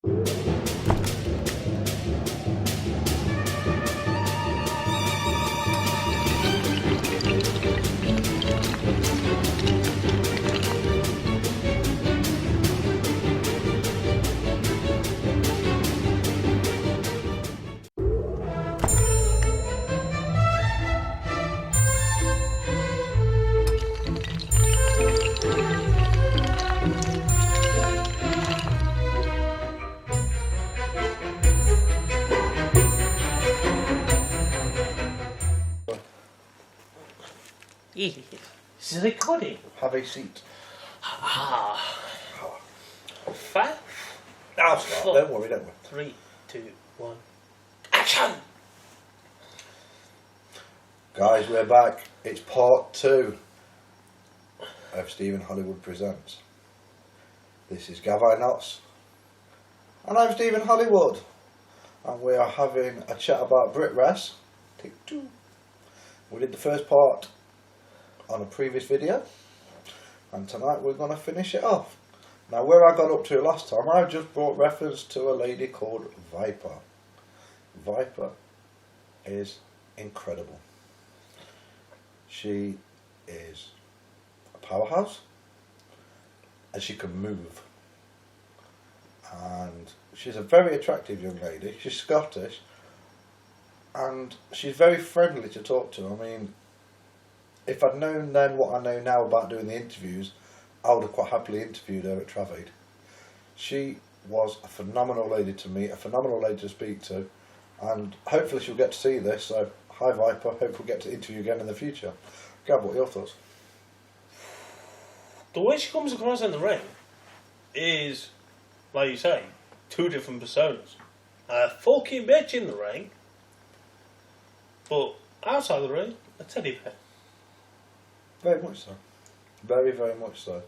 This is recording. Have a seat. Five. I'll start. Don't worry. 3, 2, 1. Action! Guys, we're back. It's part 2 of Stephen Hollywood Presents. This is Gavin Gavinotts, and I'm Stephen Hollywood, and we are having a chat about Brit Wres. Take 2. We did the first part on a previous video, and tonight we're going to finish it off. Now, where I got up to last time, I just brought reference to a lady called Viper. Viper is incredible. She is a powerhouse, and she can move, and she's a very attractive young lady. She's Scottish, and she's very friendly to talk to. I mean, if I'd known then what I know now about doing the interviews, I would have quite happily interviewed her at Travade. She was a phenomenal lady to meet, a phenomenal lady to speak to, and hopefully she'll get to see this. So, hi Viper, hope we'll get to interview again in the future. Gav, what are your thoughts? The way she comes across in the ring is, like you say, 2 different personas. A fucking bitch in the ring, but outside the ring, a teddy bear. Very much so. Very, very much so.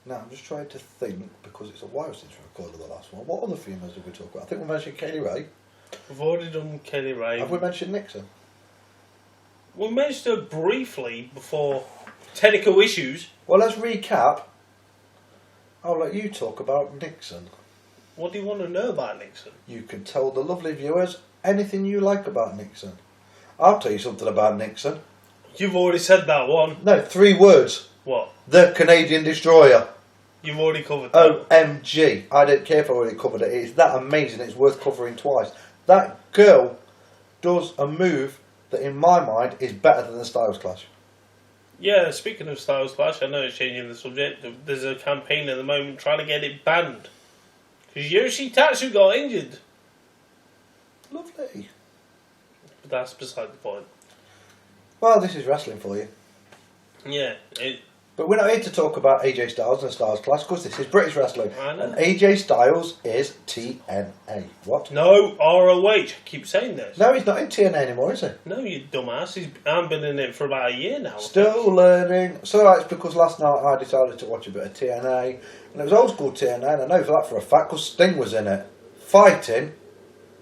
Now, I'm just trying to think, because it's a while since we recorded the last one. What other females did we talk about? I think we mentioned Kaylee Ray. We've already done Kaylee Ray. Have we mentioned Nixon? We mentioned her briefly before technical issues. Well, let's recap. I'll let you talk about Nixon. What do you want to know about Nixon? You can tell the lovely viewers anything you like about Nixon. I'll tell you something about Nixon. You've already said that one. No, 3 words. What? The Canadian Destroyer. You've already covered that. OMG. I don't care if I already covered it. It's that amazing. It's worth covering twice. That girl does a move that, in my mind, is better than the Styles Clash. Yeah, speaking of Styles Clash, I know it's changing the subject. There's a campaign at the moment trying to get it banned. Because Yoshitatsu got injured. Lovely. But that's beside the point. Well, this is wrestling for you. Yeah. But we're not here to talk about AJ Styles and Styles Clash, because this is British wrestling. I know. And AJ Styles is TNA. What? No, ROH. I keep saying this. No, he's not in TNA anymore, is he? No, you dumbass. I've been in it for about a year now. Still learning. So that's because last night I decided to watch a bit of TNA. And it was old school TNA, and I know for that for a fact, because Sting was in it. Fighting.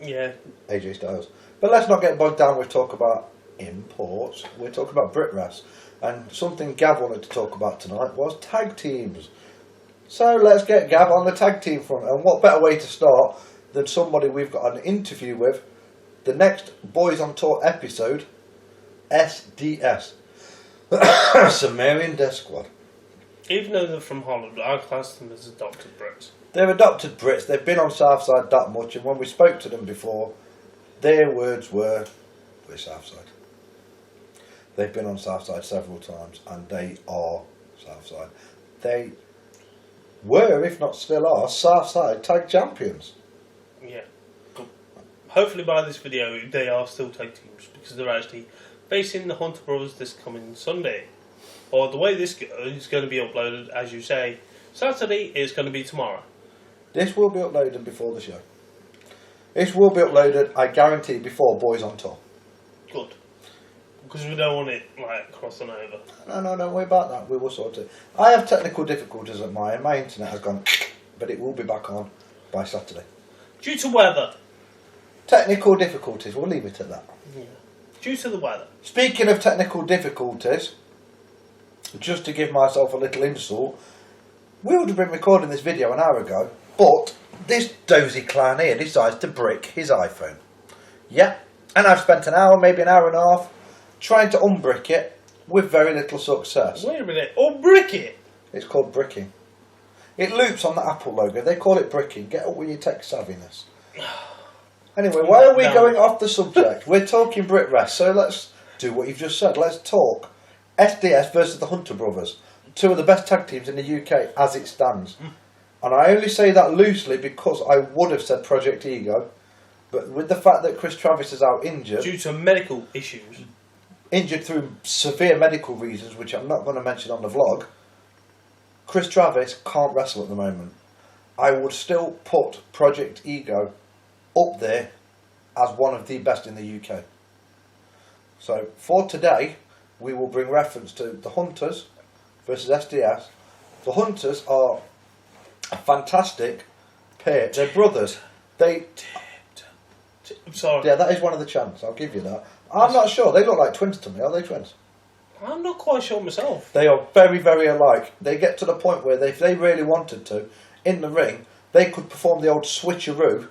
Yeah. AJ Styles. But let's not get bogged down with talk about imports. We're talking about Brit Wres, and something Gav wanted to talk about tonight was tag teams. So let's get Gav on the tag team front, and what better way to start than somebody we've got an interview with, the next Boys on Tour episode, SDS, Sumerian Death Squad. Even though they're from Holland, I class them as adopted Brits. They're adopted Brits. They've been on Southside that much, and when we spoke to them before, their words were, "We're Southside." They've been on Southside several times, and they are Southside. They were, if not still are, Southside tag champions. Yeah. But hopefully by this video they are still tag teams, because they're actually facing the Hunter Brothers this coming Sunday. Or the way this is going to be uploaded, as you say, Saturday is going to be tomorrow. This will be uploaded before the show. This will be uploaded, I guarantee, before Boys on Tour. Good. Because we don't want it, like, crossing over. No, don't worry about that. We will sort it. I have technical difficulties at my end. My internet has gone, but it will be back on by Saturday. Due to weather. Technical difficulties. We'll leave it at that. Yeah. Due to the weather. Speaking of technical difficulties, just to give myself a little insult, we would have been recording this video an hour ago, But this dozy clown here decides to brick his iPhone. Yeah, and I've spent an hour, maybe an hour and a half, trying to unbrick it with very little success. Wait a minute, unbrick it? It's called bricking. It loops on the Apple logo. They call it bricking. Get up with your tech savviness. Anyway, why are we going off the subject? We're talking Brit Rest, so let's do what you've just said. Let's talk SDS versus the Hunter Brothers. Two of the best tag teams in the UK as it stands. And I only say that loosely because I would have said Project Ego, but with the fact that Chris Travis is out injured... Due to medical issues. Injured through severe medical reasons, which I'm not going to mention on the vlog, Chris Travis can't wrestle at the moment. I would still put Project Ego up there as one of the best in the UK. So for today, we will bring reference to the Hunters versus SDS. The Hunters are a fantastic pair. They're brothers. I'm sorry. Yeah, that is one of the chants. I'll give you that. I'm not sure. They look like twins to me. Are they twins? I'm not quite sure myself. They are very, very alike. They get to the point where if they really wanted to, in the ring, they could perform the old switcheroo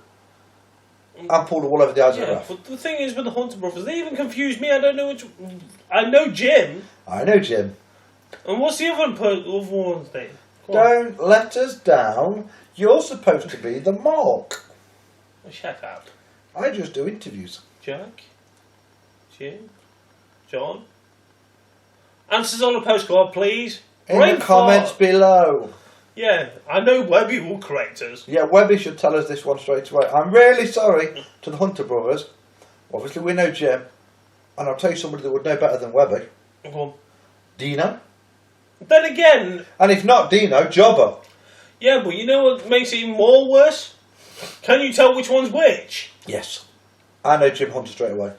and pull the wool over the eyes of the ref. But the thing is with the Hunter Brothers, they even confuse me. I don't know which... I know Jim. I know Jim. And what's the other one's name? Don't let us down. You're supposed to be the Mark. Oh, shut up. I just do interviews. Jack? Jim? John? Answers on the postcard, please. In the comments below. Yeah, I know Webby will correct us. Yeah, Webby should tell us this one straight away. I'm really sorry to the Hunter Brothers. Obviously, we know Jim. And I'll tell you somebody that would know better than Webby. Go on. Dino. Then again... And if not Dino, Jobber. Yeah, but you know what makes it even more worse? Can you tell which one's which? Yes. I know Jim Hunter straight away.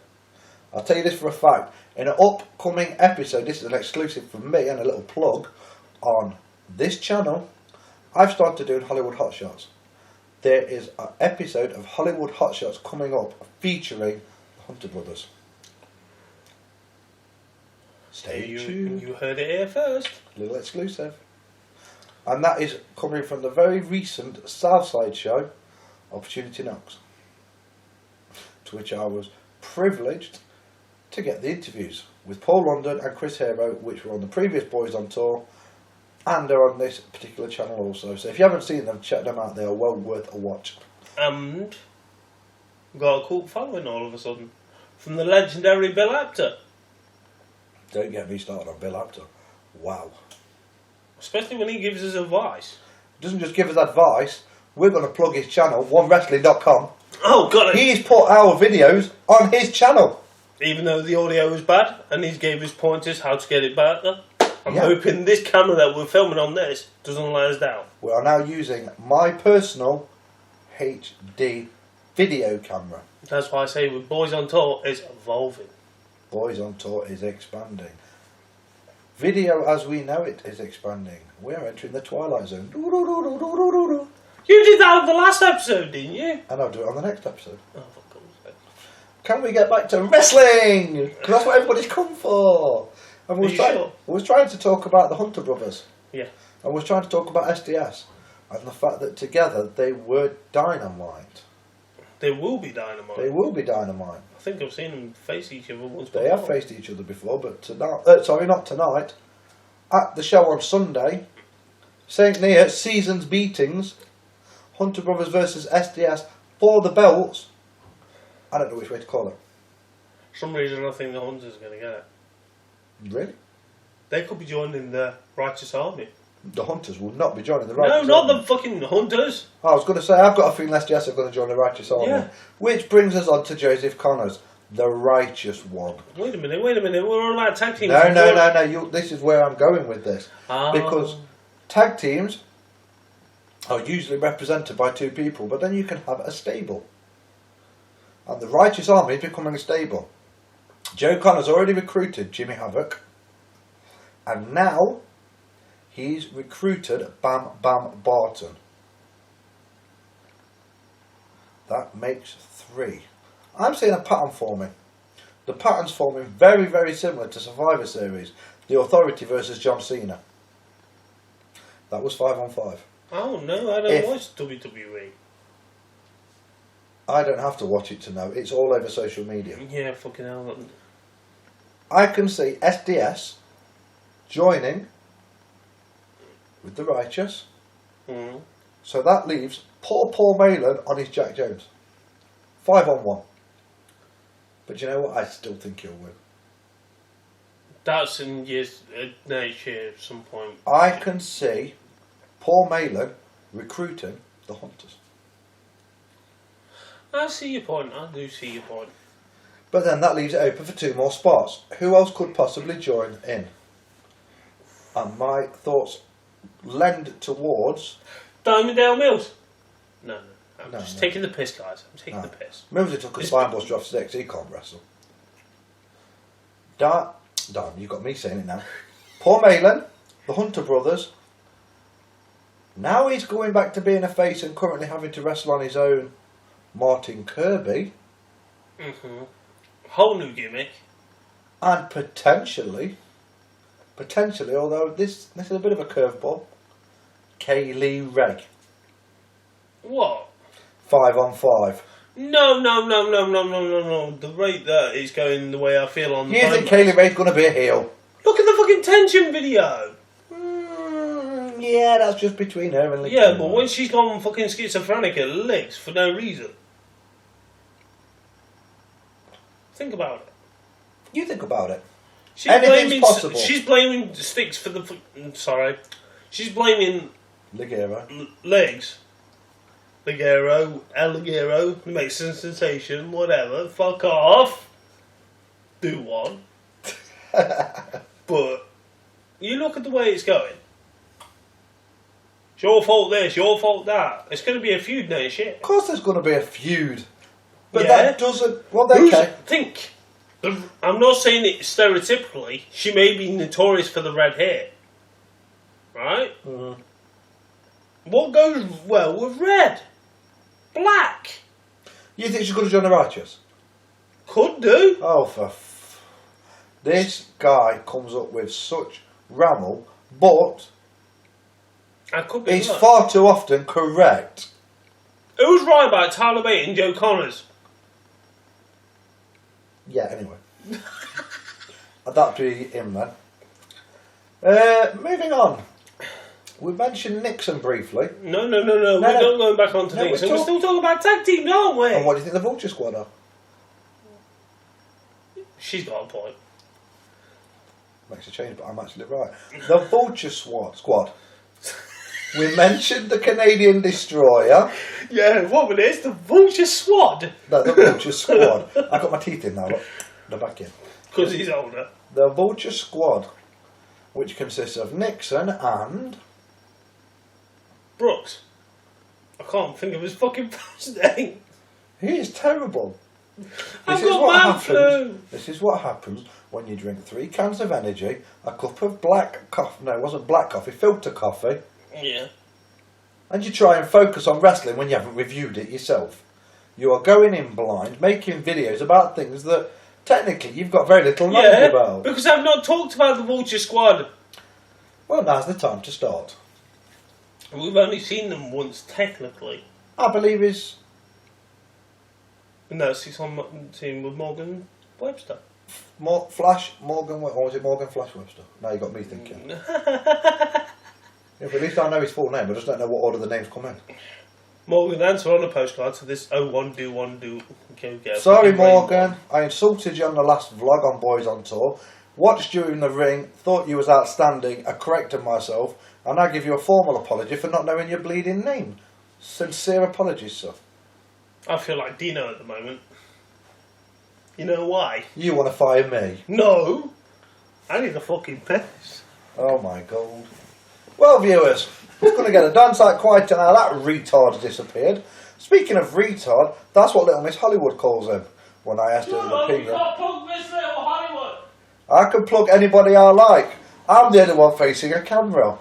I'll tell you this for a fact. In an upcoming episode, this is an exclusive from me and a little plug, on this channel, I've started doing Hollywood Hotshots. There is an episode of Hollywood Hotshots coming up featuring the Hunter Brothers. Stay tuned. You heard it here first. Little exclusive. And that is coming from the very recent Southside show, Opportunity Knocks, to which I was privileged to get the interviews with Paul London and Chris Hero, which were on the previous Boys on Tour, and are on this particular channel also. So if you haven't seen them, check them out. They are well worth a watch. And got a cult following all of a sudden from the legendary Bill Apter. Don't get me started on Bill Apter. Wow. Especially when he gives us advice. He doesn't just give us advice. We're going to plug his channel, onewrestling.com. Oh, got it. He's put our videos on his channel. Even though the audio was bad, and he gave us pointers how to get it better. I'm hoping this camera that we're filming on this doesn't let us down. We are now using my personal HD video camera. That's why I say with Boys on Tour, it's evolving. Boys on Tour is expanding. Video as we know it is expanding. We are entering the Twilight Zone. You did that on the last episode, didn't you? And I'll do it on the next episode. Oh, for God's sake. Can we get back to wrestling? Because that's what everybody's come for. And we was trying to talk about the Hunter Brothers. Yeah. And we was trying to talk about SDS. And the fact that together they were dynamite. They will be dynamite. They will be dynamite. I think I've seen them face each other once They before. have faced each other before, but tonight, sorry, not tonight. At the show on Sunday, St. Near Seasons Beatings, Hunter Brothers versus SDS for the belts. I don't know which way to call it. For some reason I think the Hunters are going to get it. Really? They could be joining the Righteous Army. The Hunters will not be joining the Righteous Army. No, not the fucking Hunters. I was going to say, I've got a feeling SDS are going to join the Righteous Army. Yeah. Which brings us on to Joseph Connors, the Righteous One. Wait a minute. We're all about tag teams. No. This is where I'm going with this. Because tag teams are usually represented by two people, but then you can have a stable. And the Righteous Army is becoming a stable. Joe Connor's already recruited Jimmy Havoc, and now he's recruited Bam Bam Barton. That makes 3. I'm seeing a pattern forming. The pattern's forming very, very similar to Survivor Series. The Authority versus John Cena. That was 5-on-5. Oh no, I don't watch WWE. I don't have to watch it to know. It's all over social media. Yeah, fucking hell. I can see SDS joining with the Righteous. Mm. So that leaves poor Paul Mayland on his Jack Jones. 5-on-1. But you know what? I still think he'll win. That's in next year at some point. I can see Paul Mayland recruiting the Hunters. I see your point. I do see your point. But then that leaves it open for 2 more spots. Who else could possibly join in? And my thoughts lend towards... Diamondale Mills? No. I'm No, just no. taking the piss, guys. I'm taking the piss. Millsy took a spine bust off 6. He can't wrestle. Damn, you got me saying it now. Paul Mayland, the Hunter brothers. Now he's going back to being a face and currently having to wrestle on his own. Martin Kirby. Mm-hmm. Whole new gimmick. And potentially, although this is a bit of a curveball, Kaylee Ray. What? 5-on-5. No. The rate that is going the way I feel on the You think Kaylee Ray's going to be a heel? Look at the fucking tension video. Yeah, that's just between her and Lee. Yeah, but when she's gone fucking schizophrenic at licks for no reason. Think about it. You think about it. Anything's possible. She's blaming sticks for the... Sorry. She's blaming... Ligero. Legs. Ligero, El Ligero, makes a sensation, whatever. Fuck off. Do one. But you look at the way it's going. It's your fault this, your fault that. It's going to be a feud next year. Of course there's going to be a feud. But Yeah. that doesn't... Well, okay. Think. I'm not saying it stereotypically. She may be notorious for the red hair. Right? Mm. What goes well with red? Black. You think she's going to join the Righteous? Could do. Oh, this guy comes up with such ramble, but I could be he's right. far too often correct. Who's right about Tyler Bate and Joe Connors? Yeah, anyway. That'd be him then. Moving on. We mentioned Nixon briefly. No. We're not going back on to things. We're still talking about tag teams, aren't we? And what do you think the Vulture Squad are? She's got a point. Makes a change, but I'm actually right. The Vulture Squad. We mentioned the Canadian Destroyer. Yeah, what it is? The Vulture Squad. No, the Vulture Squad. I got my teeth in now, look. They're back in. Because he's older. The Vulture Squad, which consists of Nixon and... Brooks. I can't think of his fucking first name. He is terrible. I've got man flu. This is what happens when you drink 3 cans of energy, a cup of black coffee, no, it wasn't black coffee, filter coffee, Yeah. and you try and focus on wrestling when you haven't reviewed it yourself. You are going in blind, making videos about things that technically you've got very little knowledge about. Because I've not talked about the Vulture Squad. Well, now's the time to start. We've only seen them once, technically. I believe is And that's his on team with Morgan Webster. Morgan, or was it Morgan Flash Webster? Now you got me thinking. Yeah, but at least I know his full name, I just don't know what order the names come in. Morgan, answer on a postcard to this 01do. Okay, get Sorry, Morgan. I insulted you on the last vlog on Boys on Tour. Watched you in the ring, thought you was outstanding. I corrected myself, and I give you a formal apology for not knowing your bleeding name. Sincere apologies, sir. I feel like Dino at the moment. You know why? You want to fire me? No! I need a fucking piss. Oh my god. Well, viewers, it's going to get a damn sight quieter now. That retard disappeared. Speaking of retard, that's what Little Miss Hollywood calls him. When I asked her his opinion. Plug Miss Little Hollywood. I can plug anybody I like. I'm the only one facing a camera.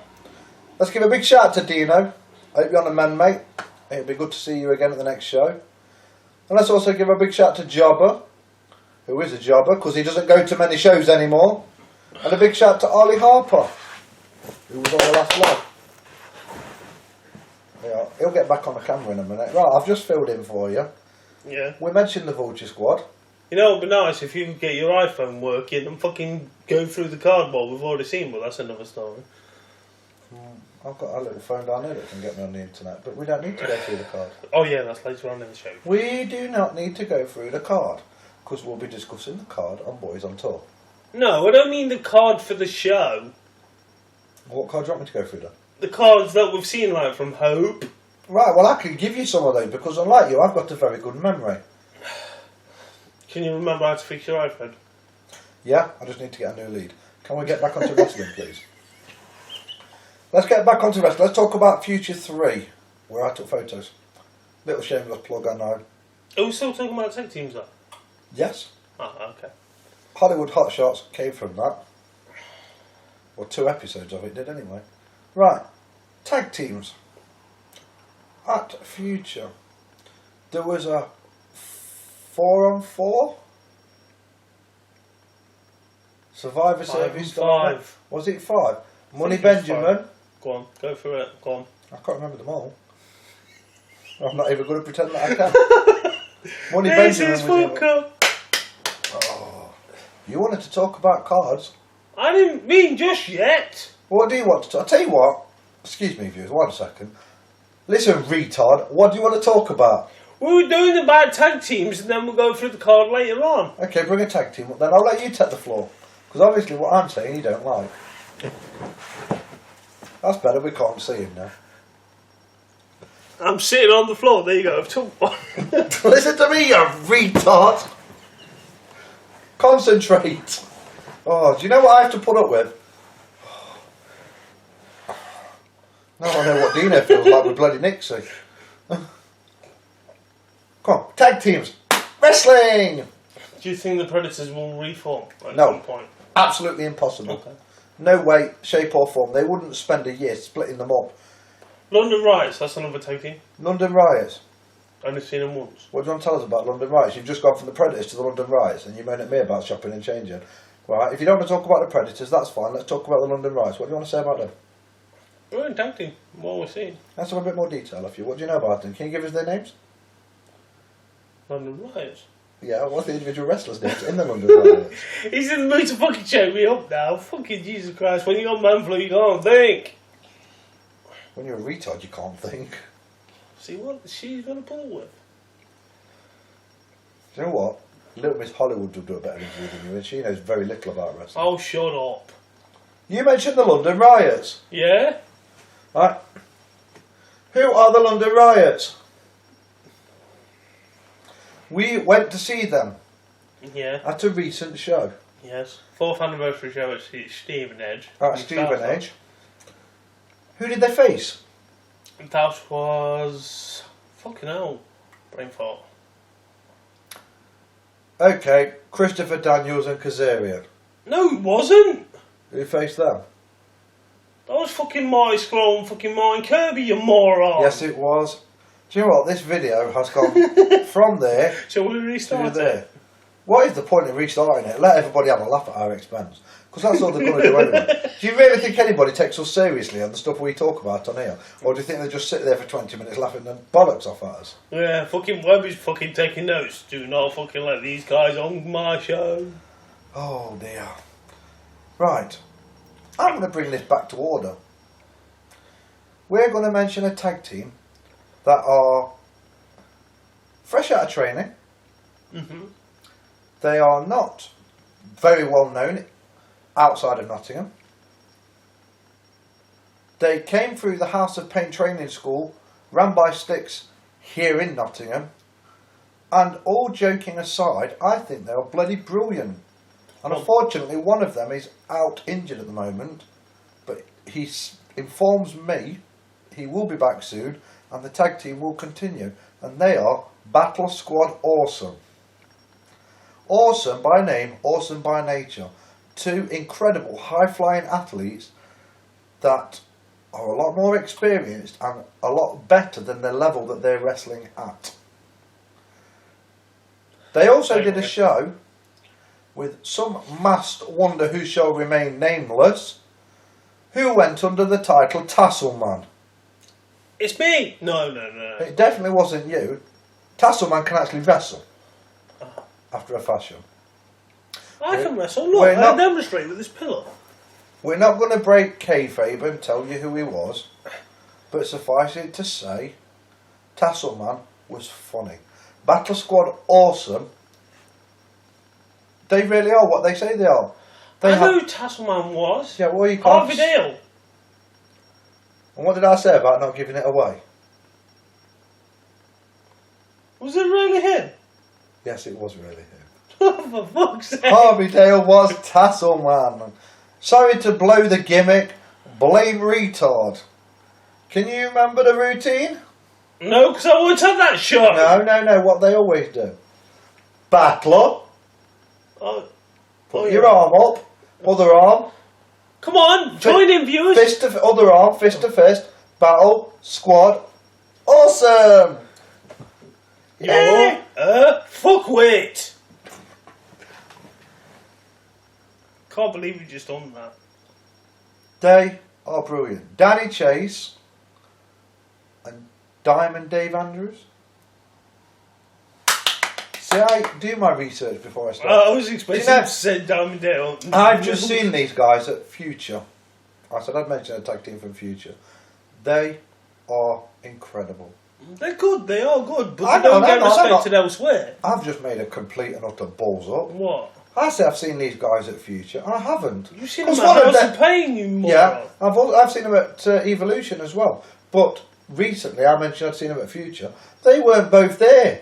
Let's give a big shout out to Dino. I hope you're on the mend, mate. It'll be good to see you again at the next show. And let's also give a big shout out to Jobber, who is a jobber because he doesn't go to many shows anymore. And a big shout out to Ollie Harper, who was on the last vlog. Yeah, he'll get back on the camera in a minute. Right, I've just filled in for you. Yeah. We mentioned the Vulture Squad. You know, it'd be nice if you could get your iPhone working and fucking go through the cardboard we've already seen, but that's another story. I've got a little phone down here that can get me on the internet, but we don't need to go through the card. Oh yeah, that's later on in the show. We do not need to go through the card, because we'll be discussing the card on Boys on Tour. No, I don't mean the card for the show. What card do you want me to go through then? The cards that we've seen, like from Hope. Right, well I can give you some of those, because unlike you, I've got a very good memory. Can you remember how to fix your iPhone? Yeah, I just need to get a new lead. Can we get back onto wrestling, please? Let's get back onto wrestling. Let's talk about Future 3, where I took photos. Little shameless plug, I know. Are we still talking about tag teams though? Yes. Oh, okay. Hollywood Hot Shots came from that. Well, 2 episodes of it did anyway. Right, tag teams. At Future, there was a 4-on-4 Survivor Series. 5. Was it 5? Money I think it was Benjamin. 5. Go on, go through it. Go on. I can't remember them all. I'm not even going to pretend that I can. Money Benjamin was in it. Oh, you wanted to talk about cards. I didn't mean just yet. What do you want to talk? I'll tell you what. Excuse me, viewers. 1 second. Listen, retard. What do you want to talk about? We were doing the bad tag teams, and then we'll go through the card later on. Okay, bring a tag team up then. I'll let you take the floor. Because obviously what I'm saying you don't like. That's better, we can't see him now. I'm sitting on the floor. There you go. I've took one. Listen to me, you retard. Concentrate. Oh, do you know what I have to put up with? Now I know what Dino feels like with bloody Nixie. Come on, tag teams. Wrestling! Do you think the Predators will reform at No. some point? Absolutely impossible. Okay. No way, shape or form. They wouldn't spend a year splitting them up. London Riots, that's another tag team. London Riots. Only seen them once. What do you want to tell us about London Riots? You've just gone from the Predators to the London Riots and you moan at me about shopping and changing. Right, if you don't want to talk about the Predators, that's fine. Let's talk about the London Riots. What do you want to say about them? We're in tag team. What we're seeing. Let's have a bit more detail of you. What do you know about them? Can you give us their names? London Riots. Yeah, what's the individual wrestlers' names in the London Riots? He's in the mood to fucking choke me up now. Fucking Jesus Christ. When you got man flu, you can't think. When you're a retard, you can't think. See what she's going to pull with. Do you know what? Little Miss Hollywood will do a better interview than you, and she knows very little about wrestling. Oh, shut up. You mentioned the London Riots. Yeah? Right. Who are the London Riots? We went to see them Yeah. at a recent show. Yes. 4th anniversary show at Stevenage. At Stevenage. Who did they face? That was... Fucking hell. Brain fart. Okay, Christopher Daniels and Kazarian. No, it wasn't. Who faced them? That was fucking Marty Scroll and fucking Martin Kirby, you moron. Yes, it was. Do you know what? This video has gone from there Shall we to restart there. it? What is the point of restarting it? Let everybody have a laugh at our expense. Because that's all they're going to do anyway. Do you really think anybody takes us seriously on the stuff we talk about on here? Or do you think they just sit there for 20 minutes laughing their bollocks off at us? Yeah, fucking Webby's fucking taking notes. Do not fucking let these guys on my show. Oh dear. Right. I'm going to bring this back to order. We're going to mention a tag team that are fresh out of training. Mm-hmm. They are not very well known outside of Nottingham. They came through the House of Pain training school, run by Sticks here in Nottingham. And all joking aside, I think they are bloody brilliant. And unfortunately, one of them is out injured at the moment. But he informs me he will be back soon and the tag team will continue. And they are Battle Squad Awesome. Awesome by name, awesome by nature. 2 incredible high-flying athletes that are a lot more experienced and a lot better than the level that they're wrestling at. They also did a show with some masked wonder who shall remain nameless, who went under the title Tasselman. It's me! No. It definitely wasn't you. Tasselman can actually wrestle. After a fashion. I can wrestle. Look, we're not- I demonstrate with this pillow. We're not going to break kayfabe and tell you who he was, but suffice it to say, Tasselman was funny. Battle Squad, awesome. They really are what they say they are. I know who Tasselman was. Yeah, well, you can't. Harvey Dale. And what did I say about not giving it away? Was it really him? Yes, it was really him. For fuck's sake. Harvey Dale was Tasselman. Sorry to blow the gimmick. Blame retard. Can you remember the routine? No, because I won't have that shot. No. What they always do. Battler. Put your arm up. Other arm. Come on, join in, viewers. Other arm. Fist to fist. Battle. Squad. Awesome. You're fuckwit. Can't believe you just done that. They are brilliant. Danny Chase and Diamond Dave Andrews. See, I do my research before I start. I was expecting to say Diamond Dale. I've just seen these guys at Future. I said I'd mention a tag team from Future. They are incredible. They're good, they are good, but I they know, don't get I know, I know. respected elsewhere. I've just made a complete and utter balls up. What? I say I've seen these guys at Future, and I haven't. You've seen them at House of Pain, you moron. Yeah, I've seen them at Evolution as well. But recently, I mentioned I'd seen them at Future. They weren't both there.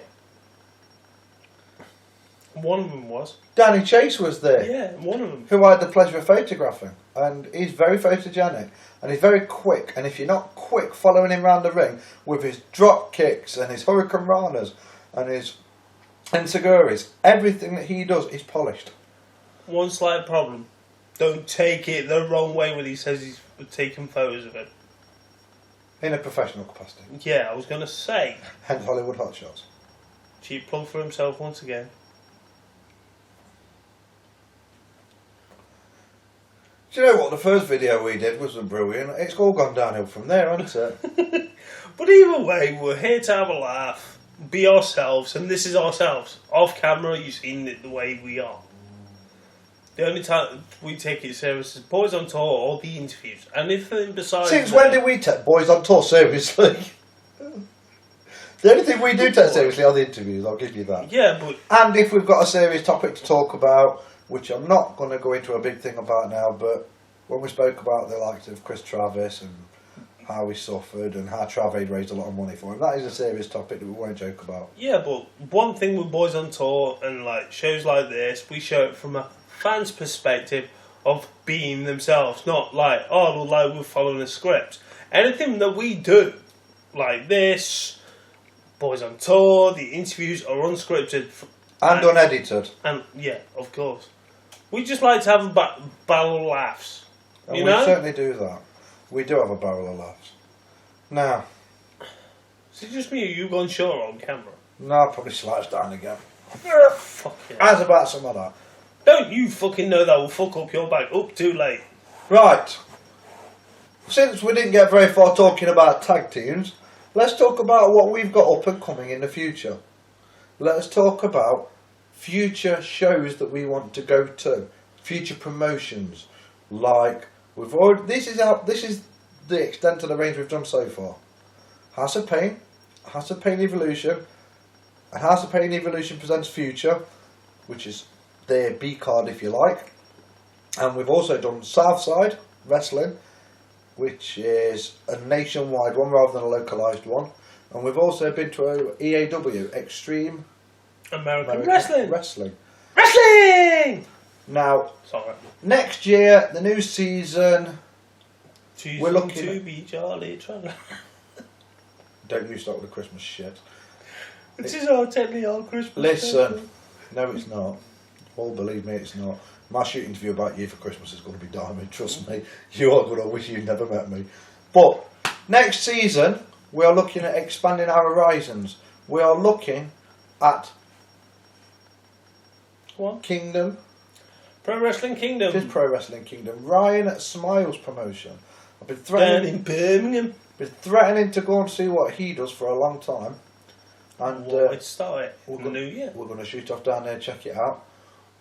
One of them was. Danny Chase was there. Yeah, one of them. Who I had the pleasure of photographing. And he's very photogenic. And he's very quick. And if you're not quick following him around the ring with his drop kicks and his Hurricane Ranas and his Enziguris, everything that he does is polished. One slight problem. Don't take it the wrong way when he says he's taking photos of him. In a professional capacity. Yeah, I was going to say. Hence Hollywood Hotshots. Cheap plug for himself once again. Do you know what? The first video we did wasn't brilliant. It's all gone downhill from there, hasn't it? But either way, we're here to have a laugh, be ourselves, and this is ourselves. Off camera, you've seen it the way we are. The only time we take it serious is Boys on Tour or the interviews. Anything besides... Since when did we take Boys on Tour seriously? The only thing we do take seriously are the interviews, I'll give you that. Yeah, but... And if we've got a serious topic to talk about, which I'm not going to go into a big thing about now, but when we spoke about the likes of Chris Travis and how he suffered and how Travade raised a lot of money for him, that is a serious topic that we won't joke about. Yeah, but one thing with Boys on Tour and like shows like this, we show it from a fan's perspective of being themselves, not like, oh, like we're following a script. Anything that we do, like this, Boys on Tour, the interviews are unscripted. And unedited. And yeah, of course. We just like to have a barrel of laughs. And you we know? certainly do that. We do have a barrel of laughs. Now... Is it just me or you gone short on camera? No, I'll probably slides down again. Fuck yeah. How's about some of that? Don't you fucking know that will fuck up your back up too late. Right. Since we didn't get very far talking about tag teams, let's talk about what we've got up and coming in the future. Let's talk about future shows that we want to go to, future promotions. Like we've already, this is the extent of the range we've done so far. House of Pain Evolution, and House of Pain Evolution presents Future, which is their B card if you like. And we've also done Southside Wrestling, which is a nationwide one rather than a localised one. And we've also been to EAW, Extreme American Wrestling. Now, sorry. Next year, the new season, we're looking to be Charlie Trevor. Don't you start with the Christmas shit. This is our technically our Christmas. Listen, no, it's not. Well, believe me, it's not. My shoot interview about you for Christmas is going to be diamond. Trust me, you are going to wish you'd never met me. But next season, we are looking at expanding our horizons. We are looking at What? Kingdom. Pro Wrestling Kingdom. Just Pro Wrestling Kingdom. Ryan Smiles promotion. I've been Down in Birmingham. been threatening to go and see what he does for a long time. And let's start it in the we're new year. going to shoot off down there and check it out.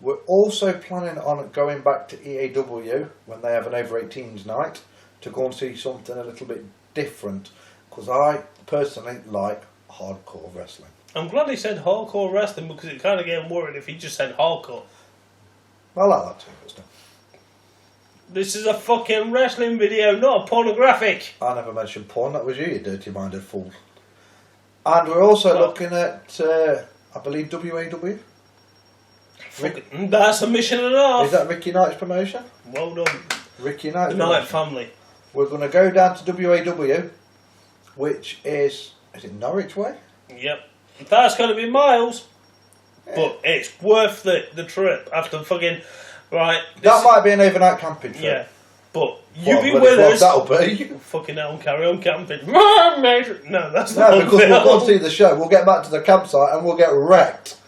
We're also planning on going back to EAW when they have an over 18s night to go and see something a little bit different, because I personally like hardcore wrestling. I'm glad he said hardcore wrestling, because it kind of getting worried if he just said hardcore. I like that too, but still. This is a fucking wrestling video, not a pornographic. I never mentioned porn, that was you dirty-minded fool. And we're also looking at, I believe, WAW. That's a mission and a half. Is that Ricky Knight's promotion? Well done. Ricky Knight's The Knight promotion. family. We're going to go down to WAW, which is it Norwich way? Yep. That's going to be miles, Yeah. but it's worth the trip after fucking... Right. That might be an overnight camping trip. Yeah. But you What be a bloody with us. vlog that'll be. Fucking hell, carry on camping. No, that's not No, because we'll go and see the show. We'll get back to the campsite and we'll get wrecked.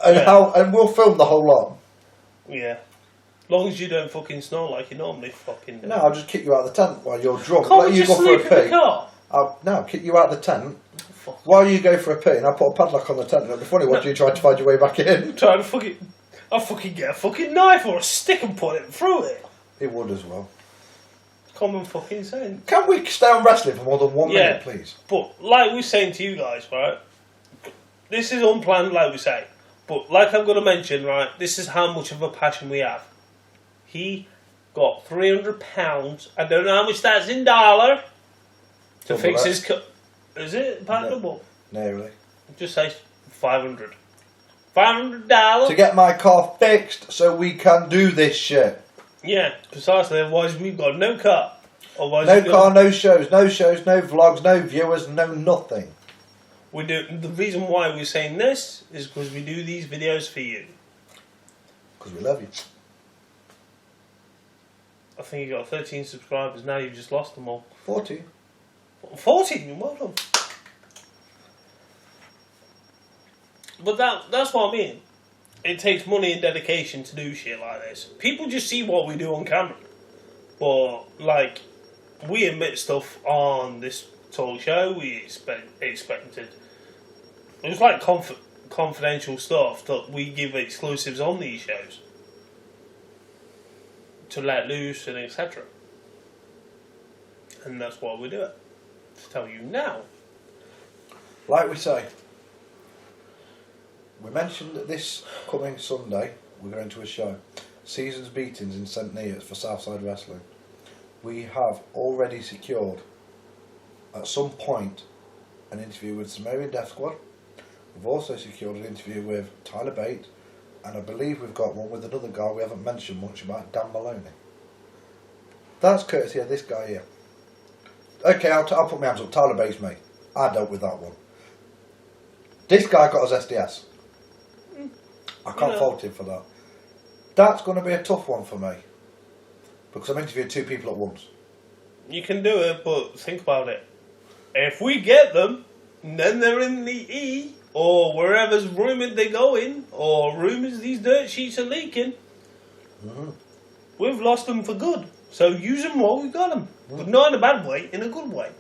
And and we'll film the whole lot. Yeah. As long as you don't fucking snore like you normally fucking do. No, I'll just kick you out of the tent while you're drunk. Can't Let we you just go for a sleep in the pee. car? No, kick you out of the tent Fuck. while you go for a pee, and I'll put a padlock on the tent. It'll be funny watching you try to find your way back in. Trying to fucking... I'll fucking get a fucking knife or a stick and put it through it. He would as well. Common fucking sense. Can we stay on wrestling for more than 1 minute, please? But like we're saying to you guys, right? This is unplanned, like we say. But like I'm going to mention, right? This is how much of a passion we have. He got £300. I don't know how much that's in dollar. To Double fix that. his... Is it about No. double? Nearly. Just say 500. $500. To get my car fixed so we can do this shit. Yeah, precisely. Otherwise, we've got no car. Otherwise, No car, no shows, no vlogs, no viewers, no nothing. We do. The reason why we're saying this is because we do these videos for you. Because we love you. I think you got 13 subscribers now. You've just lost them all. 40. 14. Well done. But that's what I mean. It takes money and dedication to do shit like this. People just see what we do on camera. But, like, we admit stuff on this talk show. We expected. It was like confidential stuff that we give exclusives on these shows. To let loose and etc. And that's why we do it. To tell you now. Like we say, we mentioned that this coming Sunday we're going to a show, Seasons Beatings in St Neots for Southside Wrestling. We have already secured at some point an interview with Sumerian Death Squad. We've also secured an interview with Tyler Bate, and I believe we've got one with another guy we haven't mentioned much about, Dan Maloney. That's courtesy of this guy here. Okay, I'll put my hands up. Tyler Bates, mate. I dealt with that one. This guy got us SDS. I can't fault him for that. That's going to be a tough one for me, because I'm interviewing two people at once. You can do it, but think about it. If we get them, and then they're in the E, or wherever's rumoured they're going, or rumours these dirt sheets are leaking, we've lost them for good. So use them while we've got them. But not in a bad way, in a good way.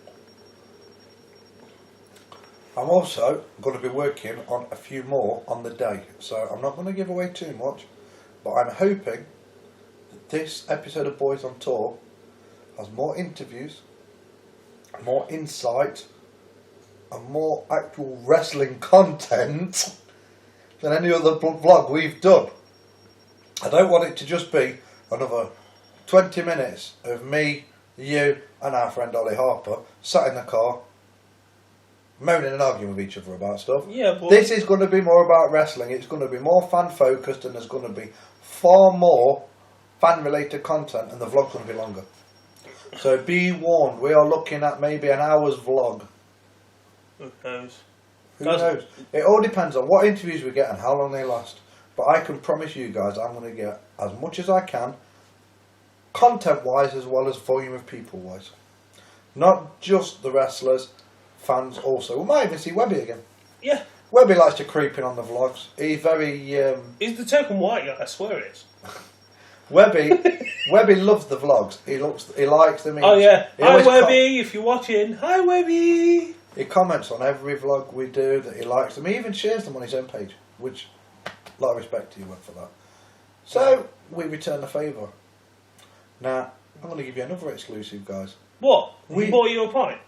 I'm also going to be working on a few more on the day, so I'm not going to give away too much, but I'm hoping that this episode of Boys on Tour has more interviews, more insight, and more actual wrestling content than any other vlog we've done. I don't want it to just be another 20 minutes of me, you, and our friend Ollie Harper sat in the car moaning and arguing with each other about stuff. Yeah, but This is going to be more about wrestling. It's going to be more fan focused, and there's going to be far more fan related content, and the vlog's going to be longer. So be warned, we are looking at maybe an hour's vlog. who knows? Who knows? It all depends on what interviews we get and how long they last. But I can promise you guys I'm going to get as much as I can, content wise as well as volume of people wise. Not just the wrestlers, fans also. We might even see Webby again. Yeah. Webby likes to creep in on the vlogs. He's very... He's the token white guy, I swear it is. Webby loves the vlogs. He likes them. Oh yeah. He Hi always Webby, if you're watching. Hi Webby. He comments on every vlog we do that he likes them. He even shares them on his own page, which, a lot of respect to you, Web, for that. So we return the favour. Now I'm going to give you another exclusive, guys. What? We bought you a pint.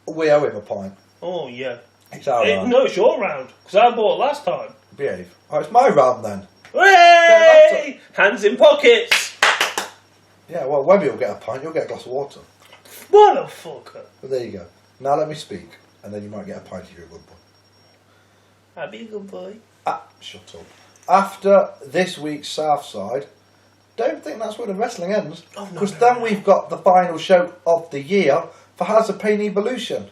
We owe him a pint. Oh yeah. It's our round. No, it's your round because I bought it last time. Behave. Oh, it's my round then. Hooray! Hands in pockets. Yeah, well, Webby will get a pint, you'll get a glass of water. Motherfucker. But there you go. Now let me speak, and then you might get a pint if you're a good boy. I'll be a good boy. Shut up. After this week's Southside, don't think that's where the wrestling ends. Oh, no, Because then we've got the final show of the year for House of Pain Evolution.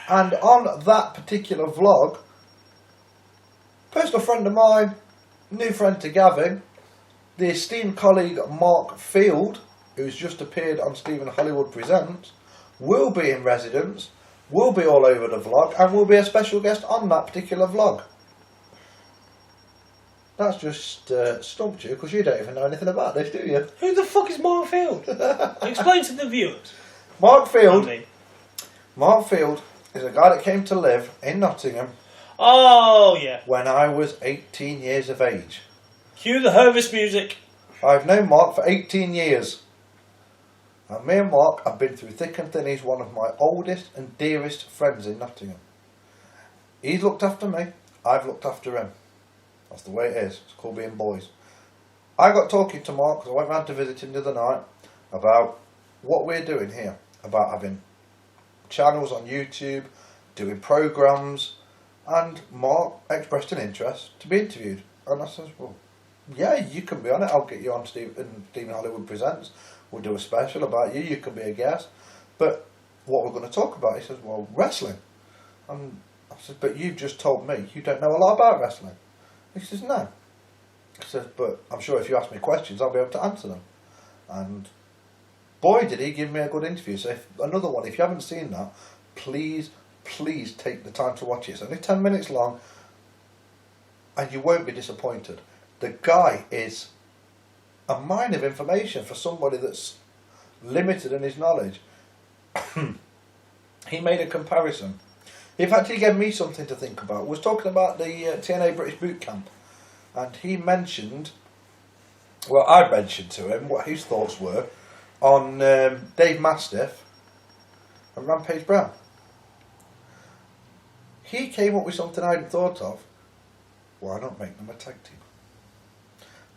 And on that particular vlog, personal friend of mine, new friend to Gavin, the esteemed colleague Mark Field, who's just appeared on Stephen Hollywood Presents, will be in residence, will be all over the vlog, and will be a special guest on that particular vlog. That's just stumped you, because you don't even know anything about this, do you? Who the fuck is Mark Field? Explain to the viewers. Mark Field is a guy that came to live in Nottingham. Oh yeah. When I was 18 years of age. Cue the Hervis music. I've known Mark for 18 years. And me and Mark have been through thick and thin. He's one of my oldest and dearest friends in Nottingham. He's looked after me. I've looked after him. That's the way it is. It's called being boys. I got talking to Mark because I went round to visit him the other night about what we're doing here. About having channels on YouTube, doing programmes, and Mark expressed an interest to be interviewed. And I said, well, yeah, you can be on it. I'll get you on Stephen Hollywood Presents. We'll do a special about you. You can be a guest. But what we're going to talk about, he says, well, wrestling. And I said, but you've just told me you don't know a lot about wrestling. He says, no. He says, but I'm sure if you ask me questions, I'll be able to answer them. And boy, did he give me a good interview. So another one, if you haven't seen that, please take the time to watch it. It's only 10 minutes long, and you won't be disappointed. The guy is a mine of information for somebody that's limited in his knowledge. He made a comparison. In fact, he gave me something to think about. We was talking about the TNA British Boot Camp, and he mentioned, well, I mentioned to him what his thoughts were on Dave Mastiff and Rampage Brown. He came up with something I hadn't thought of. Why not make them a tag team?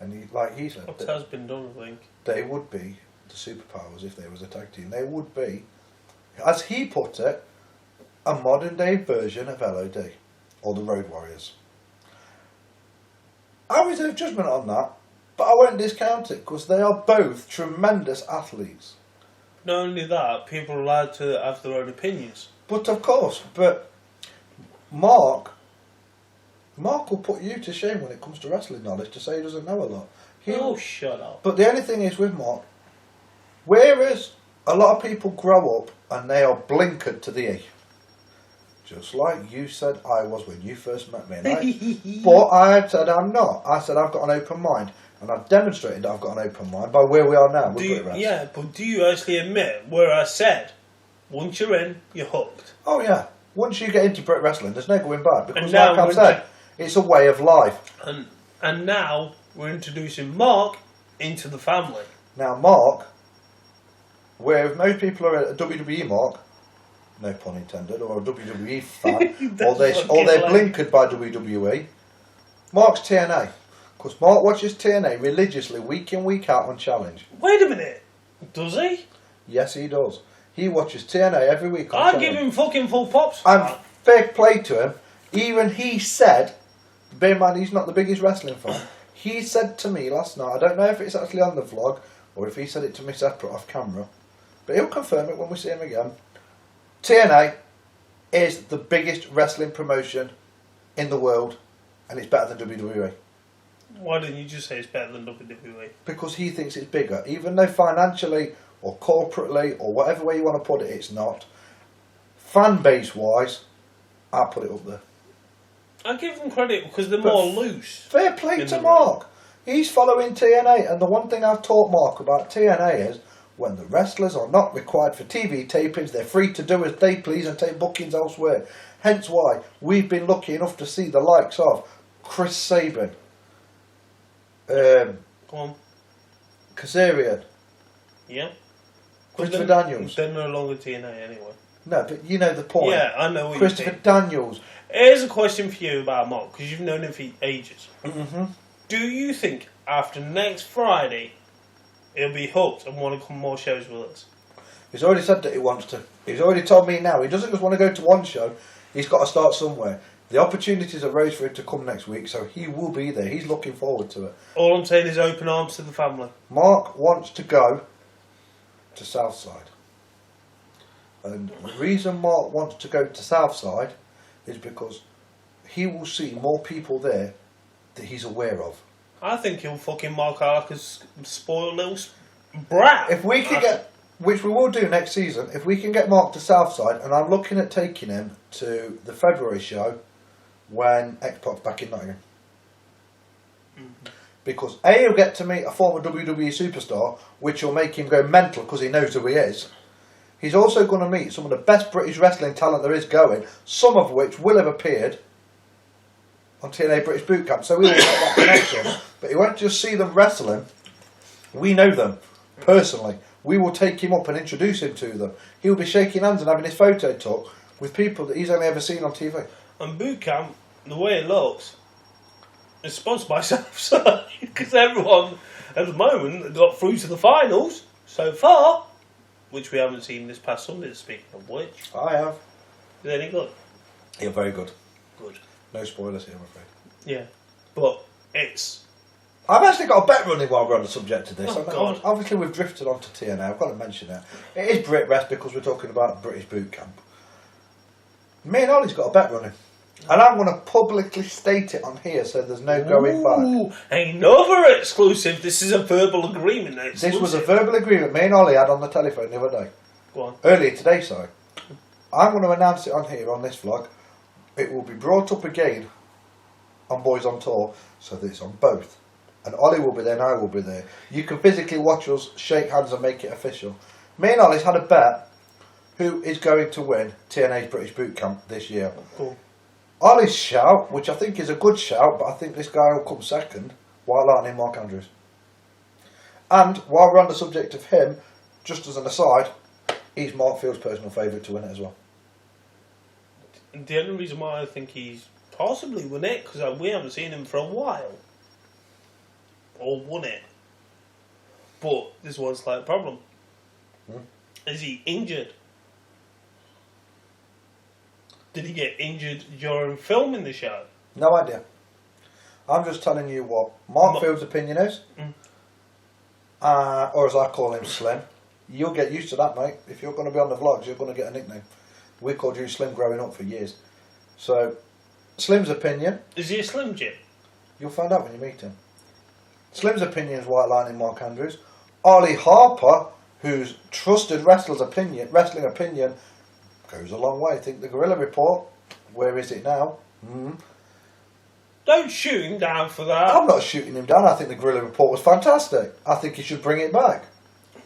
And he said, What has been done, I think. They would be the superpowers if there was a tag team. They would be, as he put it, a modern day version of LOD, or the Road Warriors. I reserve judgment on that, but I won't discount it, because they are both tremendous athletes. Not only that, people are allowed to have their own opinions. But of course, Mark will put you to shame when it comes to wrestling knowledge to say he doesn't know a lot. Shut up. But the only thing is with Mark, whereas a lot of people grow up and they are blinkered to the E, just like you said I was when you first met me. But I said I'm not. I said I've got an open mind, and I've demonstrated that I've got an open mind by where we are now. Yeah, but do you actually admit where I said, once you're in, you're hooked? Oh yeah. Once you get into Brit wrestling, there's no going back, because like I've said, it's a way of life. And now we're introducing Mark into the family. Now Mark, where most people are a WWE Mark, no pun intended, or a WWE fan, or they're blinkered by WWE, Mark's TNA. Because Mark watches TNA religiously, week in, week out on Challenge. Wait a minute, does he? Yes, he does. He watches TNA every week on Challenge. Give him fucking full pops. And fair play to him. Even he said, bear in mind he's not the biggest wrestling fan, he said to me last night, I don't know if it's actually on the vlog, or if he said it to me separate off camera, but he'll confirm it when we see him again. TNA is the biggest wrestling promotion in the world, and it's better than WWE. Why didn't you just say it's better than WWE? Because he thinks it's bigger, even though financially or corporately or whatever way you want to put it, it's not. Fan base wise, I'll put it up there. I give them credit because they're more loose. Fair play to Mark. He's following TNA, and the one thing I've taught Mark about TNA is when the wrestlers are not required for TV tapings, they're free to do as they please and take bookings elsewhere. Hence why we've been lucky enough to see the likes of Chris Sabin, Go on. Kazarian, Yeah. Christopher Daniels. They're no longer TNA anyway. No, but you know the point. Yeah, I know what you Christopher mean. Daniels. Here's a question for you about Mark, because you've known him for ages. Mm-hmm. Do you think after next Friday he'll be hooked and want to come more shows with us? He's already said that he wants to. He's already told me now. He doesn't just want to go to one show. He's got to start somewhere. The opportunities are raised for him to come next week, so he will be there. He's looking forward to it. All I'm saying is open arms to the family. Mark wants to go to Southside. And the reason Mark wants to go to Southside is because he will see more people there that he's aware of. I think he'll fucking mark out like a spoiled little brat. If we can get, which we will do next season, if we can get Mark to Southside, and I'm looking at taking him to the February show when X-Pac's back in Nottingham. Because A, he'll get to meet a former WWE superstar, which will make him go mental because he knows who he is. He's also going to meet some of the best British wrestling talent there is going, some of which will have appeared on TNA British Boot Camp, so we will get that connection. But he won't just see them wrestling. We know them personally. We will take him up and introduce him to them. He'll be shaking hands and having his photo took with people that he's only ever seen on TV. And Boot Camp, the way it looks, is sponsored by Southside, because everyone at the moment got through to the finals so far, which we haven't seen this past Sunday, speaking of which. I have. Is it any good? You're very good. Good. No spoilers here, I'm afraid. Yeah. But it's... I've actually got a bet running while we're on the subject of this. Oh, God. Obviously, we've drifted onto TNA. I've got to mention it. It is Brit Rest because we're talking about British Boot Camp. Me and Ollie's got a bet running. And I'm going to publicly state it on here so there's no going back. Another exclusive. This is a verbal agreement. This was a verbal agreement me and Ollie had on the telephone the other day. Go on. Earlier today, sorry. I'm going to announce it on here on this vlog. It will be brought up again on Boys on Tour so that it's on both. And Ollie will be there and I will be there. You can physically watch us shake hands and make it official. Me and Ollie's had a bet who is going to win TNA's British Boot Camp this year. Cool. Ollie's shout, which I think is a good shout, but I think this guy will come second, while aren't Mark Andrews. And while we're on the subject of him, just as an aside, he's Mark Field's personal favourite to win it as well. The only reason why I think he's possibly won it, because we haven't seen him for a while. Or won it. But there's one slight problem. Is he injured? Did he get injured during filming the show? No idea. I'm just telling you what Mark Field's opinion is. Or as I call him, Slim. You'll get used to that, mate. If you're going to be on the vlogs, you're going to get a nickname. We called you Slim growing up for years. So, Slim's opinion... Is he a Slim Jim? You'll find out when you meet him. Slim's opinion is White Lightning Mark Andrews. Ollie Harper, whose trusted wrestling opinion goes a long way. Think the Gorilla Report. Where is it now? Don't shoot him down for that. I'm not shooting him down. I think the Gorilla Report was fantastic. I think he should bring it back.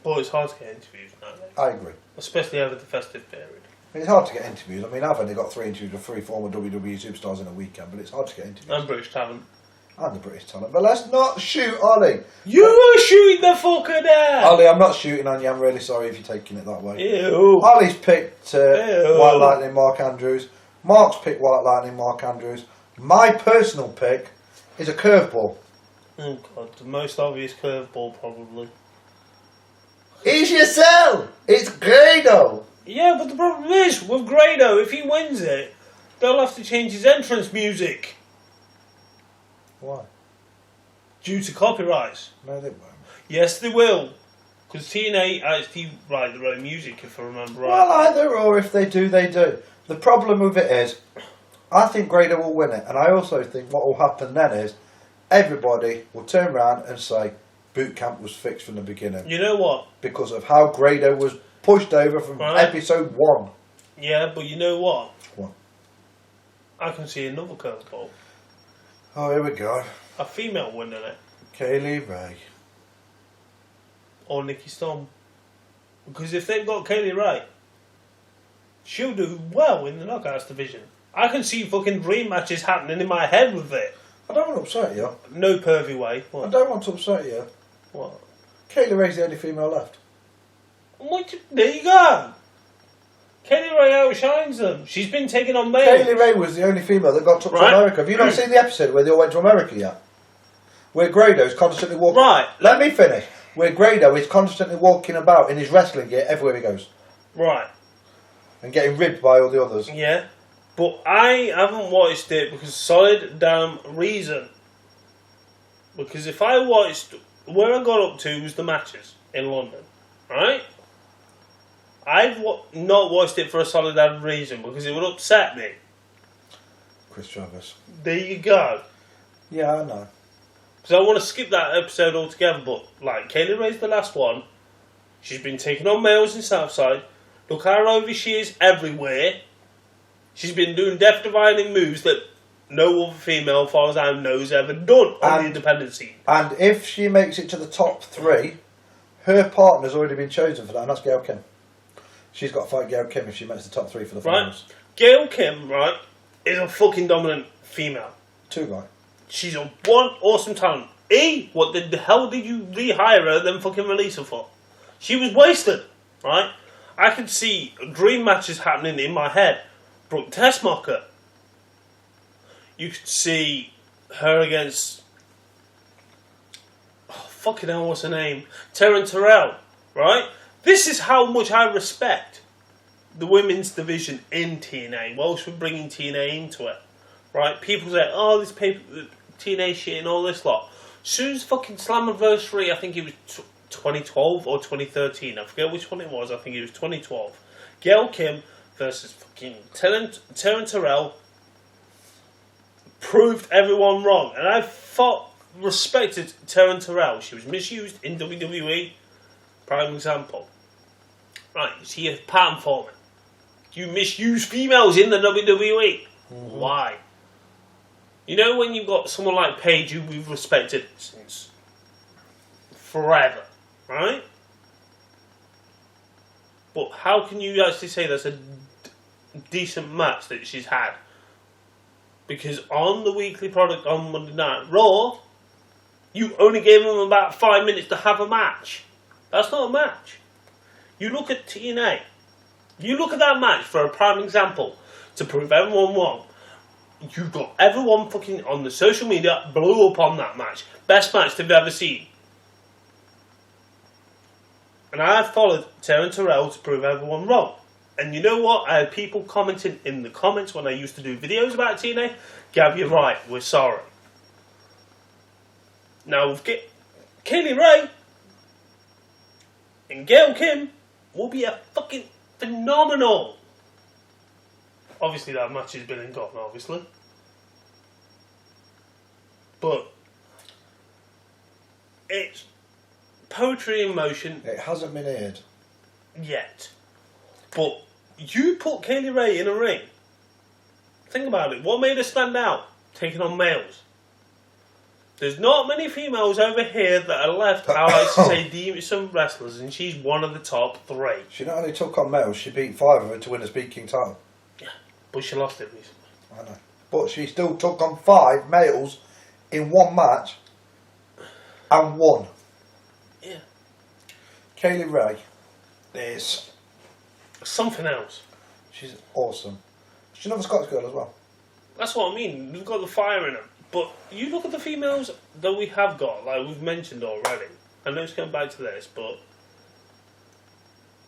But it's hard to get interviews nowadays. I agree. Especially over the festive period. It's hard to get interviews. I mean, I've only got 3 interviews with 3 former WWE superstars in a weekend, but it's hard to get interviews. And British talent. And the British talent. But let's not shoot Ollie. You were shooting the fucker there! Ollie, I'm not shooting on you. I'm really sorry if you're taking it that way. Ew. Ollie's picked Ew. White Lightning Mark Andrews. Mark's picked White Lightning Mark Andrews. My personal pick is a curveball. Oh god, the most obvious curveball probably. Easy sell! It's Grado! Yeah, but the problem is, with Grado, if he wins it, they'll have to change his entrance music. Why? Due to copyrights. No, they won't. Yes, they will. Because TNA actually write their own music, if I remember right. Well, either or, if they do, they do. The problem with it is, I think Grado will win it, and I also think what will happen then is, everybody will turn around and say, Boot Camp was fixed from the beginning. You know what? Because of how Grado was pushed over from episode 1. Yeah, but you know what? What? I can see another curveball. Oh, here we go. A female winning it. Kaylee Ray. Or Nikki Storm. Because if they've got Kaylee Ray, she'll do well in the Knockouts division. I can see fucking dream matches happening in my head with it. I don't want to upset you. No pervy way. What? I don't want to upset you. What? Kaylee Ray's the only female left. There you go. Kaylee Ray outshines them. She's been taking on males. Kaylee Ray was the only female that got took to Right. America. Have you not seen the episode where they all went to America yet? Where Grado's constantly walking... Right. Let me finish. Where Grado is constantly walking about in his wrestling gear everywhere he goes. Right. And getting ribbed by all the others. Yeah. But I haven't watched it because of solid damn reason. Because if I watched... Where I got up to was the matches in London. Right? I've not watched it for a solid damn reason because it would upset me. Chris Travis. There you go. Yeah, I know. Because I want to skip that episode altogether, but like Kaylee Ray's the last one. She's been taking on males in Southside. Look how over she is everywhere. She's been doing death-defying moves that no other female, as far as I know, has ever done on the independent scene. And if she makes it to the top 3, her partner's already been chosen for that, and that's Gail Kim. She's got to fight Gail Kim if she makes the top 3 for the finals. Right? Gail Kim, right, is a fucking dominant female. 2 guy. She's a one awesome talent. What the hell did you rehire her then fucking release her for? She was wasted, right? I could see dream matches happening in my head. Brooke Tessmacher. You could see her against... Oh, fucking hell, what's her name? Taryn Terrell, right? This is how much I respect the women's division in TNA. Whilst we're bringing TNA into it, right? People say, oh, this TNA shit and all this lot. As soon as fucking Slammiversary, I think it was 2012 or 2013. I forget which one it was. I think it was 2012. Gail Kim versus fucking Taryn Terrell proved everyone wrong. And I respected Taryn Terrell. She was misused in WWE. Prime example. Right, you see a pattern forming. You misuse females in the WWE. Mm-hmm. Why? You know when you've got someone like Paige who we've respected since forever, right? But how can you actually say that's a decent match that she's had? Because on the weekly product on Monday Night Raw, you only gave them about 5 minutes to have a match. That's not a match. You look at TNA. You look at that match for a prime example to prove everyone wrong. You got everyone fucking on the social media blew up on that match. Best match they've ever seen. And I followed Taryn Terrell to prove everyone wrong. And you know what? I had people commenting in the comments when I used to do videos about TNA. Gav, you're right. We're sorry. Now, with Kaylee Ray and Gail Kim will be a fucking phenomenal. Obviously, that match has been and gone, obviously. But it's poetry in motion. It hasn't been aired yet. But you put Kaylee Ray in a ring. Think about it. What made her stand out? Taking on males. There's not many females over here that are left, I like to say, decent wrestlers, and she's one of the top 3. She not only took on males, she beat 5 of them to win a Speed King title. Yeah, but she lost it recently. I know. But she still took on 5 males in one match and won. Yeah. Kaylee Ray is something else. She's awesome. She's another Scottish girl as well. That's what I mean. We've got the fire in her. But you look at the females that we have got, like we've mentioned already. I know it's going back to this, but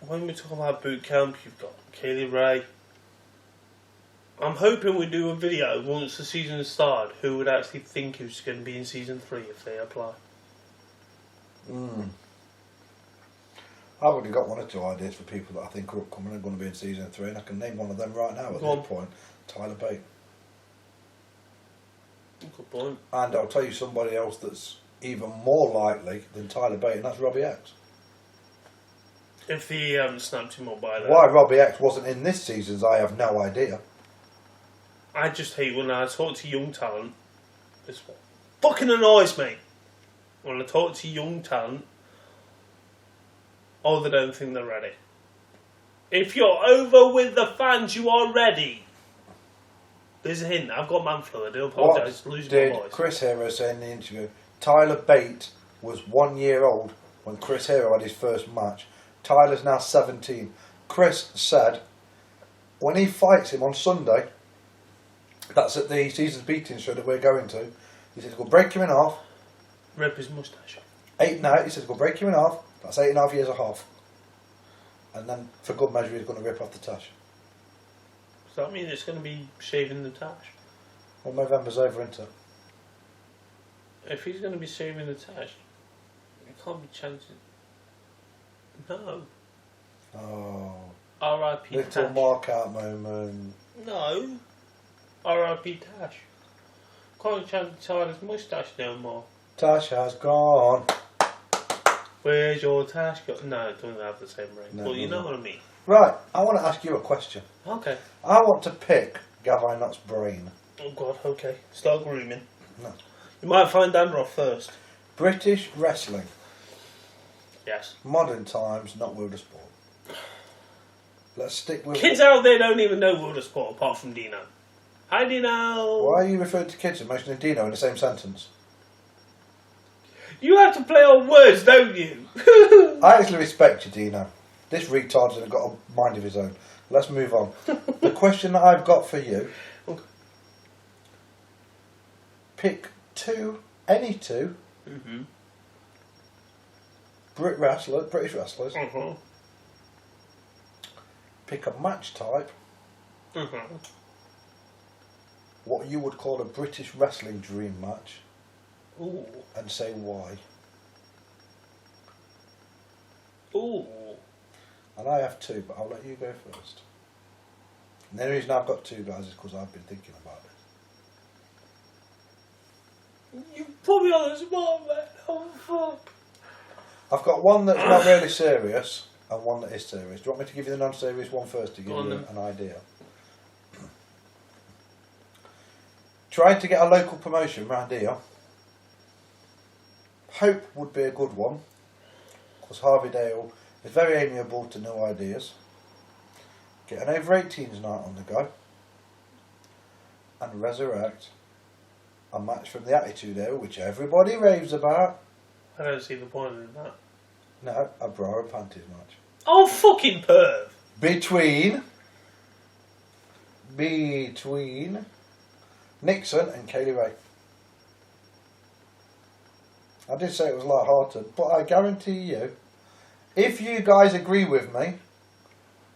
when we talk about boot camp, you've got Kaylee Ray. I'm hoping we do a video once the season has started. Who would actually think who's going to be in season 3 if they apply? I've already got 1 or 2 ideas for people that I think are upcoming and going to be in season 3, and I can name one of them right now at this point. Tyler Bate. Good point. And I'll tell you somebody else that's even more likely than Tyler Bate, and that's Robbie X. If he hadn't snapped him up by then. Why Robbie X wasn't in this season's, I have no idea. I just hate when I talk to young talent. This one fucking annoys me. when I talk to young talent, they don't think they're ready. If you're over with the fans, you are ready. There's a hint. I've got man flu. I do apologise for losing my voice. Did Chris Hero say in the interview? Tyler Bate was 1 year old when Chris Hero had his first match. Tyler's now 17. Chris said when he fights him on Sunday, that's at the season's beating show that we're going to, he says, go break him in half. Rip his moustache. He says, go break him in half. That's 8.5 years and a half. And then, for good measure, he's going to rip off the tash. Does that mean it's going to be shaving the tash? Well, November's over, isn't it? If he's going to be shaving the tash, it can't be changing. No. Oh. R.I.P. Little Tash. mark-out moment. No. R.I.P. Tash. Can't change Tyler's moustache no more. Tash has gone. Where's your tash go? No, it doesn't have the same ring. No, Well, you know what I mean. Right, I want to ask you a question. Okay. I want to pick Gavinotts' brain. Oh God, okay. Start grooming. No. You might find dandruff first. British wrestling. Yes. Modern times, not World of Sport. Let's stick with... Kids out there don't even know World of Sport apart from Dino. Hi Dino! Why are you referring to kids and mentioning Dino in the same sentence? You have to play on words, don't you? I actually respect you, Dino. This retard's got a mind of his own. Let's move on. The question that I've got for you. Okay. Pick any two British wrestlers. Pick a match type. What you would call a British wrestling dream match. Ooh. And say why. Ooh. And I have two, but I'll let you go first. And the only reason I've got two guys is because I've been thinking about it. You put me on the spot, man. Oh, fuck. I've got one that's not really serious and one that is serious. Do you want me to give you the non-serious one first to give you an idea? Trying to get a local promotion round here. Hope would be a good one, because Harvey Dale is very amiable to new ideas. Get an over 18s night on the go, and resurrect a match from the Attitude Era, which everybody raves about. I don't see the point in that. No, a bra and panties match. Oh, fucking perv! Between Nixon and Kaylee Ray. I did say it was light-hearted, but I guarantee you, if you guys agree with me,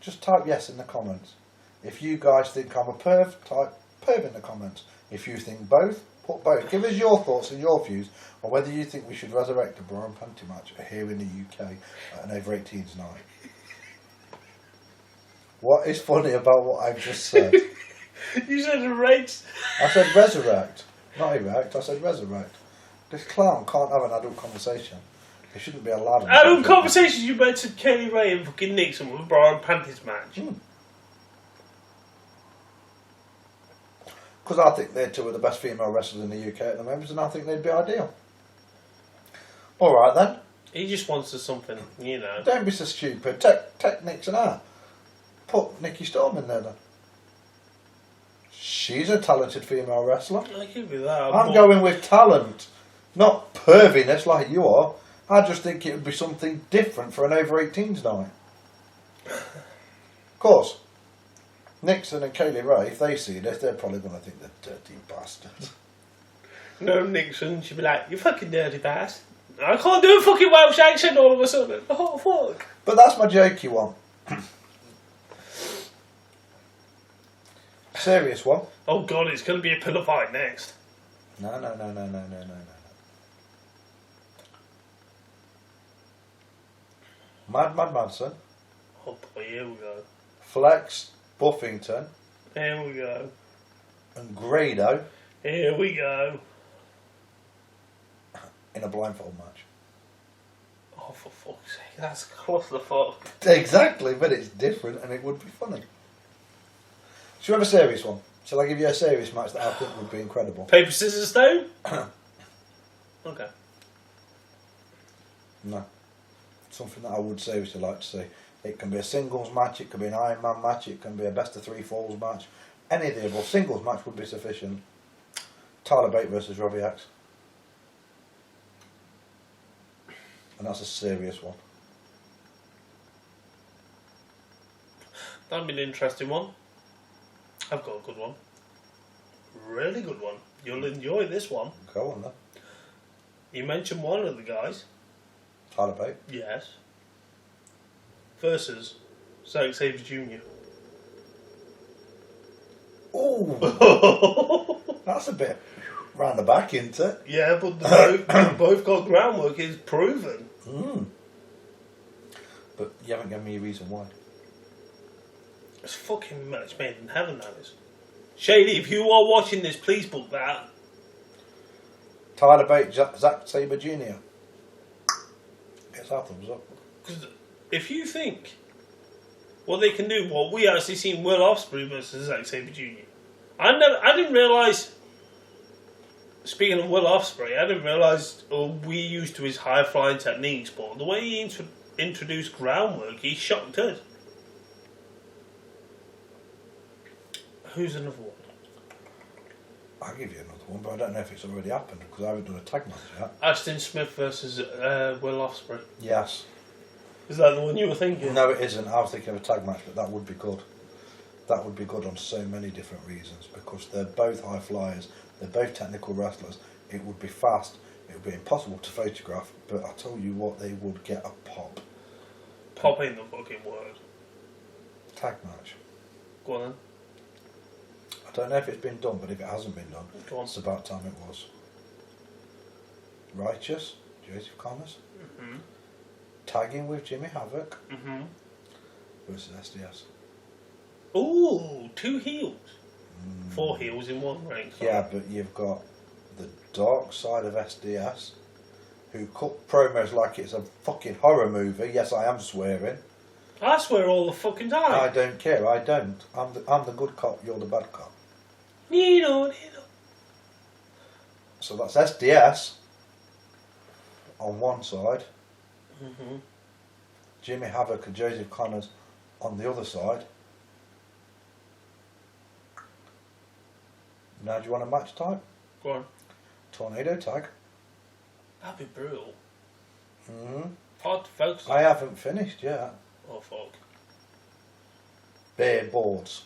just type yes in the comments. If you guys think I'm a perv, type perv in the comments. If you think both, put both. Give us your thoughts and your views on whether you think we should resurrect a bra and panty match here in the UK at an over 18s night. What is funny about what I've just said? You said erect. I said resurrect, not erect. I said resurrect. This clown can't have an adult conversation. He shouldn't be allowed. Adult conversations. You mentioned Kelly Ray and fucking Nixon with a bra and panties match. Because I think they're two of the best female wrestlers in the UK at the moment, and I think they'd be ideal. All right then. He just wants us something, you know. Don't be so stupid. Take Nixon out. Put Nikki Storm in there then. She's a talented female wrestler. I give you that. I'm going with talent, not perviness like you are. I just think it would be something different for an over 18s night. Of course, Nixon and Kaylee Ray, if they see this, they're probably going to think they're dirty bastards. No, Nixon, she'd be like, you fucking dirty bastard. I can't do a fucking Welsh accent all of a sudden. Oh, fuck. But that's my jokey one. Serious one. Oh, God, it's going to be a pillow fight next. No. Mad Madsen. Oh, boy, here we go. Flex Buffington. Here we go. And Grado. Here we go. In a blindfold match. Oh, for fuck's sake, that's clusterfuck. Exactly, but it's different and it would be funny. Should we have a serious one? Shall I give you a serious match that I think would be incredible? Paper, scissors, stone? Okay. No. Something that I would seriously like to see. It can be a singles match, it can be an Iron Man match, it can be a best of 3 falls match. Any of the above. Singles match would be sufficient. Tyler Bate versus Robbie X. And that's a serious one. That'd be an interesting one. I've got a good one. Really good one. You'll enjoy this one. Go on then. You mentioned one of the guys. Tyler Bate. Yes. Versus Zack Sabre Jr. Ooh. That's a bit round the back, isn't it? Yeah, but they both got groundwork. It's proven. Mm. But you haven't given me a reason why. It's fucking match made in heaven, that is. Shady, if you are watching this, please book that. Tyler Bate, Zack Sabre Jr. Gets our thumbs up. Because if you think what they can do, what we actually seen Will Ospreay versus Zack Sabre Jr. I didn't realise. Speaking of Will Ospreay, I didn't realise we used to his high flying techniques, but the way he introduced groundwork, he shocked us. Who's another one? I'll give you another one, but I don't know if it's already happened because I haven't done a tag match yet. Ashton Smith versus Will Ospreay. Yes. Is that the one you were thinking? No, it isn't. I was thinking of a tag match, but that would be good. That would be good on so many different reasons because they're both high flyers, they're both technical wrestlers. It would be fast, it would be impossible to photograph, but I tell you what, they would get a pop. Pop ain't the fucking word. Tag match. Go on then. I don't know if it's been done, but if it hasn't been done, Go on. it's about time it was. Righteous, Joseph Connors, tagging with Jimmy Havoc versus SDS. Ooh, 2 heels. 4 heels in one ring. Sorry. Yeah, but you've got the dark side of SDS, who cut promos like it's a fucking horror movie. Yes, I am swearing. I swear all the fucking time. I don't care. I don't. I'm the good cop. You're the bad cop. Nino. So that's SDS on one side. Jimmy Havoc and Joseph Connors on the other side. Now, do you want a match type? Go on. Tornado tag. That'd be brutal. Mm-hmm. Hard to focus on. I haven't finished yet. Oh, fuck. Bare boards.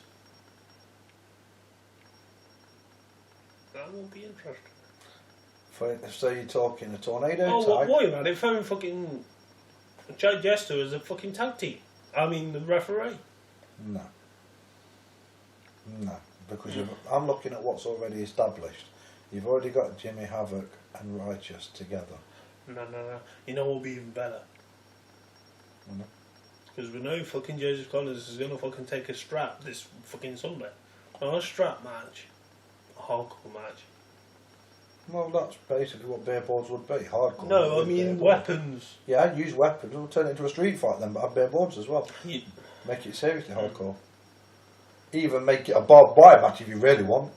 That won't be interesting. So you're talking a tornado Oh, tag? what about it? Phone fucking Jack Jester as a fucking tag team. I mean, the referee. No. No. Because I'm looking at what's already established. You've already got Jimmy Havoc and Righteous together. No. You know what would be even better? Because we know fucking Joseph Connors is going to fucking take a strap this fucking Sunday. Not a strap match. A hardcore match. Well, that's basically what bare boards would be. Hardcore. No, I mean weapons. Yeah, I'd use weapons. We'll turn it into a street fight then, but have bare boards as well. Yeah. Make it seriously hardcore. Even make it a barbed wire match if you really want.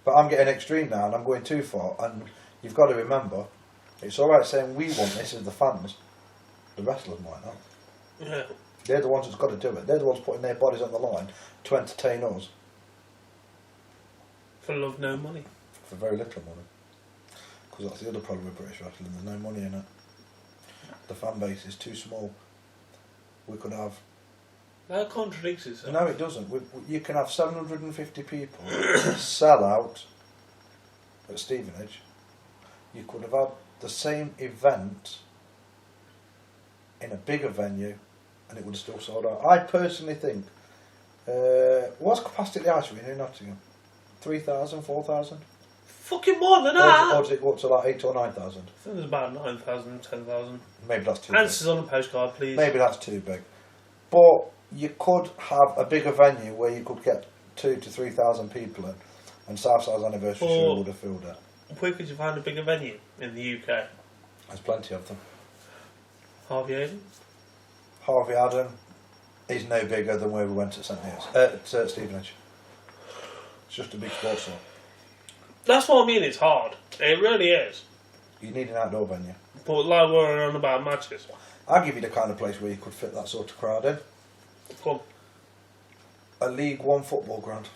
But I'm getting extreme now and I'm going too far. And you've got to remember, it's alright saying we want this as the fans. The wrestlers might not. Yeah. They're the ones that's got to do it. They're the ones putting their bodies on the line to entertain us. For love, no money. For very little money. Because that's the other problem with British wrestling. There's no money in it. The fan base is too small. We could have... That contradicts itself. No, it doesn't. You can have 750 people sell out at Stevenage. You could have had the same event in a bigger venue and it would have still sold out. I personally think... what's capacity at the Ice Arena in Nottingham? 3,000, 4,000? Fucking more than that! Or does it go up to like 8,000 or 9,000? I think there's about 9,000, 10,000. Maybe that's too big. Answers on a postcard, please. Maybe that's too big. But you could have a bigger venue where you could get 2,000 to 3,000 people in, and Southside's anniversary show would have filled it. Where could you find a bigger venue in the UK? There's plenty of them. Harvey Aden? Harvey Adam is no bigger than where we went at Stevenage. It's just a big sports hall. That's what I mean, it's hard. It really is. You need an outdoor venue. But like we're on about matches. I'll give you the kind of place where you could fit that sort of crowd in. Come on. A League One football ground.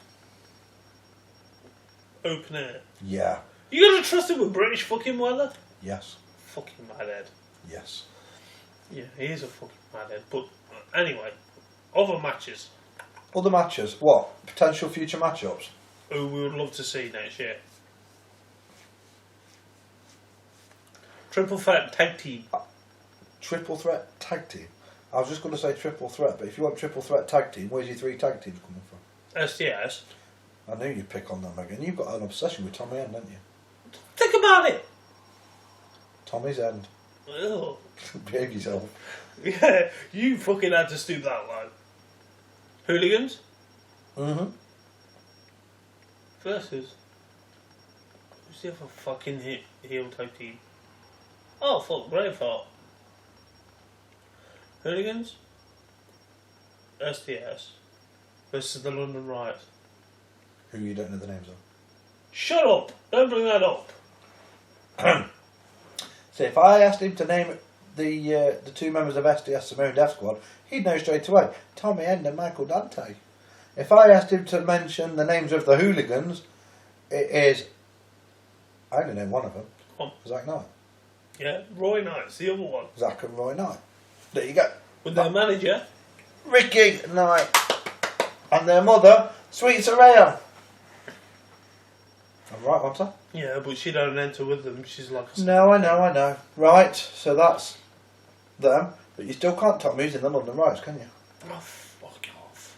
Open air. Yeah. You gonna trust it with British fucking weather? Yes. Fucking madhead. Yes. Yeah, he is a fucking madhead. But anyway, other matches. Other matches. What? Potential future matchups? Who we would love to see next year. Triple threat tag team. Triple threat tag team. I was just going to say triple threat, but if you want triple threat tag team, where's your 3 tag teams coming from? STS. I knew you'd pick on them again. You've got an obsession with Tommy End, haven't you? Think about it. Tommy's End. Ugh. Behave yourself. Yeah, you fucking had to stoop that low. Hooligans Mm-hmm. versus who's the other fucking heel tag team? Oh fuck, Braveheart. Hooligans, STS versus the London Riots. Who you don't know the names of. Shut up! Don't bring that up. So if I asked him to name the 2 members of SDS Samoan Death Squad, he'd know straight away. Tommy End and Michael Dante. If I asked him to mention the names of the Hooligans, it is... I only know one of them. Come on. Zach Knight. Yeah, Roy Knight's the other one. Zach and Roy Knight. There you go. With their manager. Ricky Knight. And their mother, Sweet Soraya. I'm right, wasn't I? Yeah, but she don't enter with them. She's like a... No, I know. Right, so that's them. But you still can't top who's in the London Riots, can you? Oh, fuck off.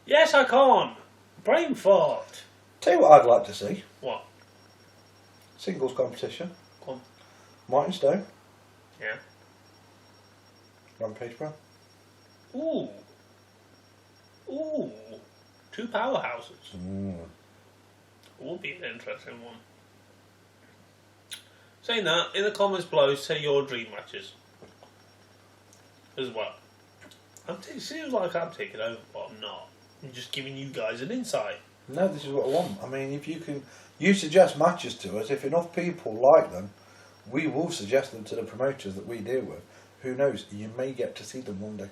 Yes, I can. Brain fart. Tell you what I'd like to see. What? Singles competition. Come on. Martin Stone. Yeah. Rampage Brown. Ooh. Ooh. 2 powerhouses. Will be an interesting one. Saying that, in the comments below, say your dream matches. As well. It seems like I'm taking over, but I'm not. I'm just giving you guys an insight. No, this is what I want. I mean, if you suggest matches to us, if enough people like them, we will suggest them to the promoters that we deal with. Who knows, you may get to see them one day.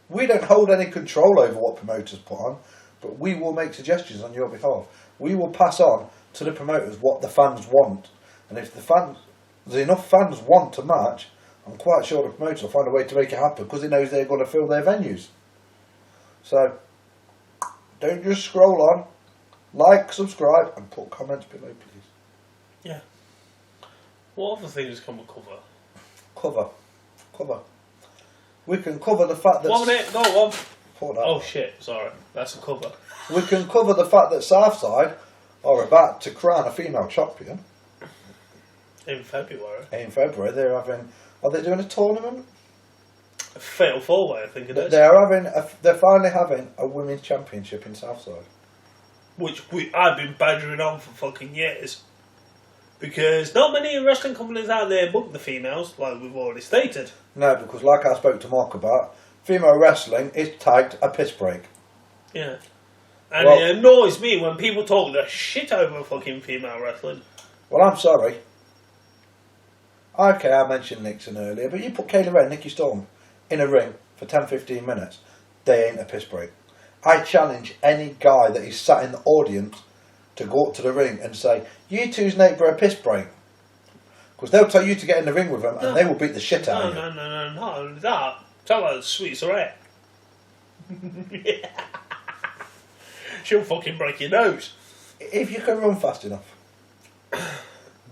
We don't hold any control over what promoters put on, but we will make suggestions on your behalf. We will pass on to the promoters what the fans want. And if there's enough fans want to match, I'm quite sure the promoters will find a way to make it happen because they know they're going to fill their venues. So, don't just scroll on, like, subscribe, and put comments below, please. Yeah. What other things can we cover? Cover. We can cover the fact that... 1 minute, go on. Oh shit, sorry. That's a cover. We can cover the fact that Southside are about to crown a female champion. In February. In February, are they doing a tournament? A fatal 4-way, I think it is. They're finally having a women's championship in Southside. Which I've been badgering on for fucking years. Because not many wrestling companies out there book the females, like we've already stated. No, because like I spoke to Mark about, female wrestling is tagged a piss break. Yeah. And it annoys me when people talk the shit over fucking female wrestling. Well, I'm sorry. Okay, I mentioned Nixon earlier, but you put Kayla Ray and Nikki Storm in a ring for 10-15 minutes, they ain't a piss break. I challenge any guy that is sat in the audience to go up to the ring and say, you two's Nate for a piss break. Because they'll tell you to get in the ring with them and they will beat the shit out of you. No, that. Tell her Sweet Soraya. Yeah. She'll fucking break your nose. If you can run fast enough.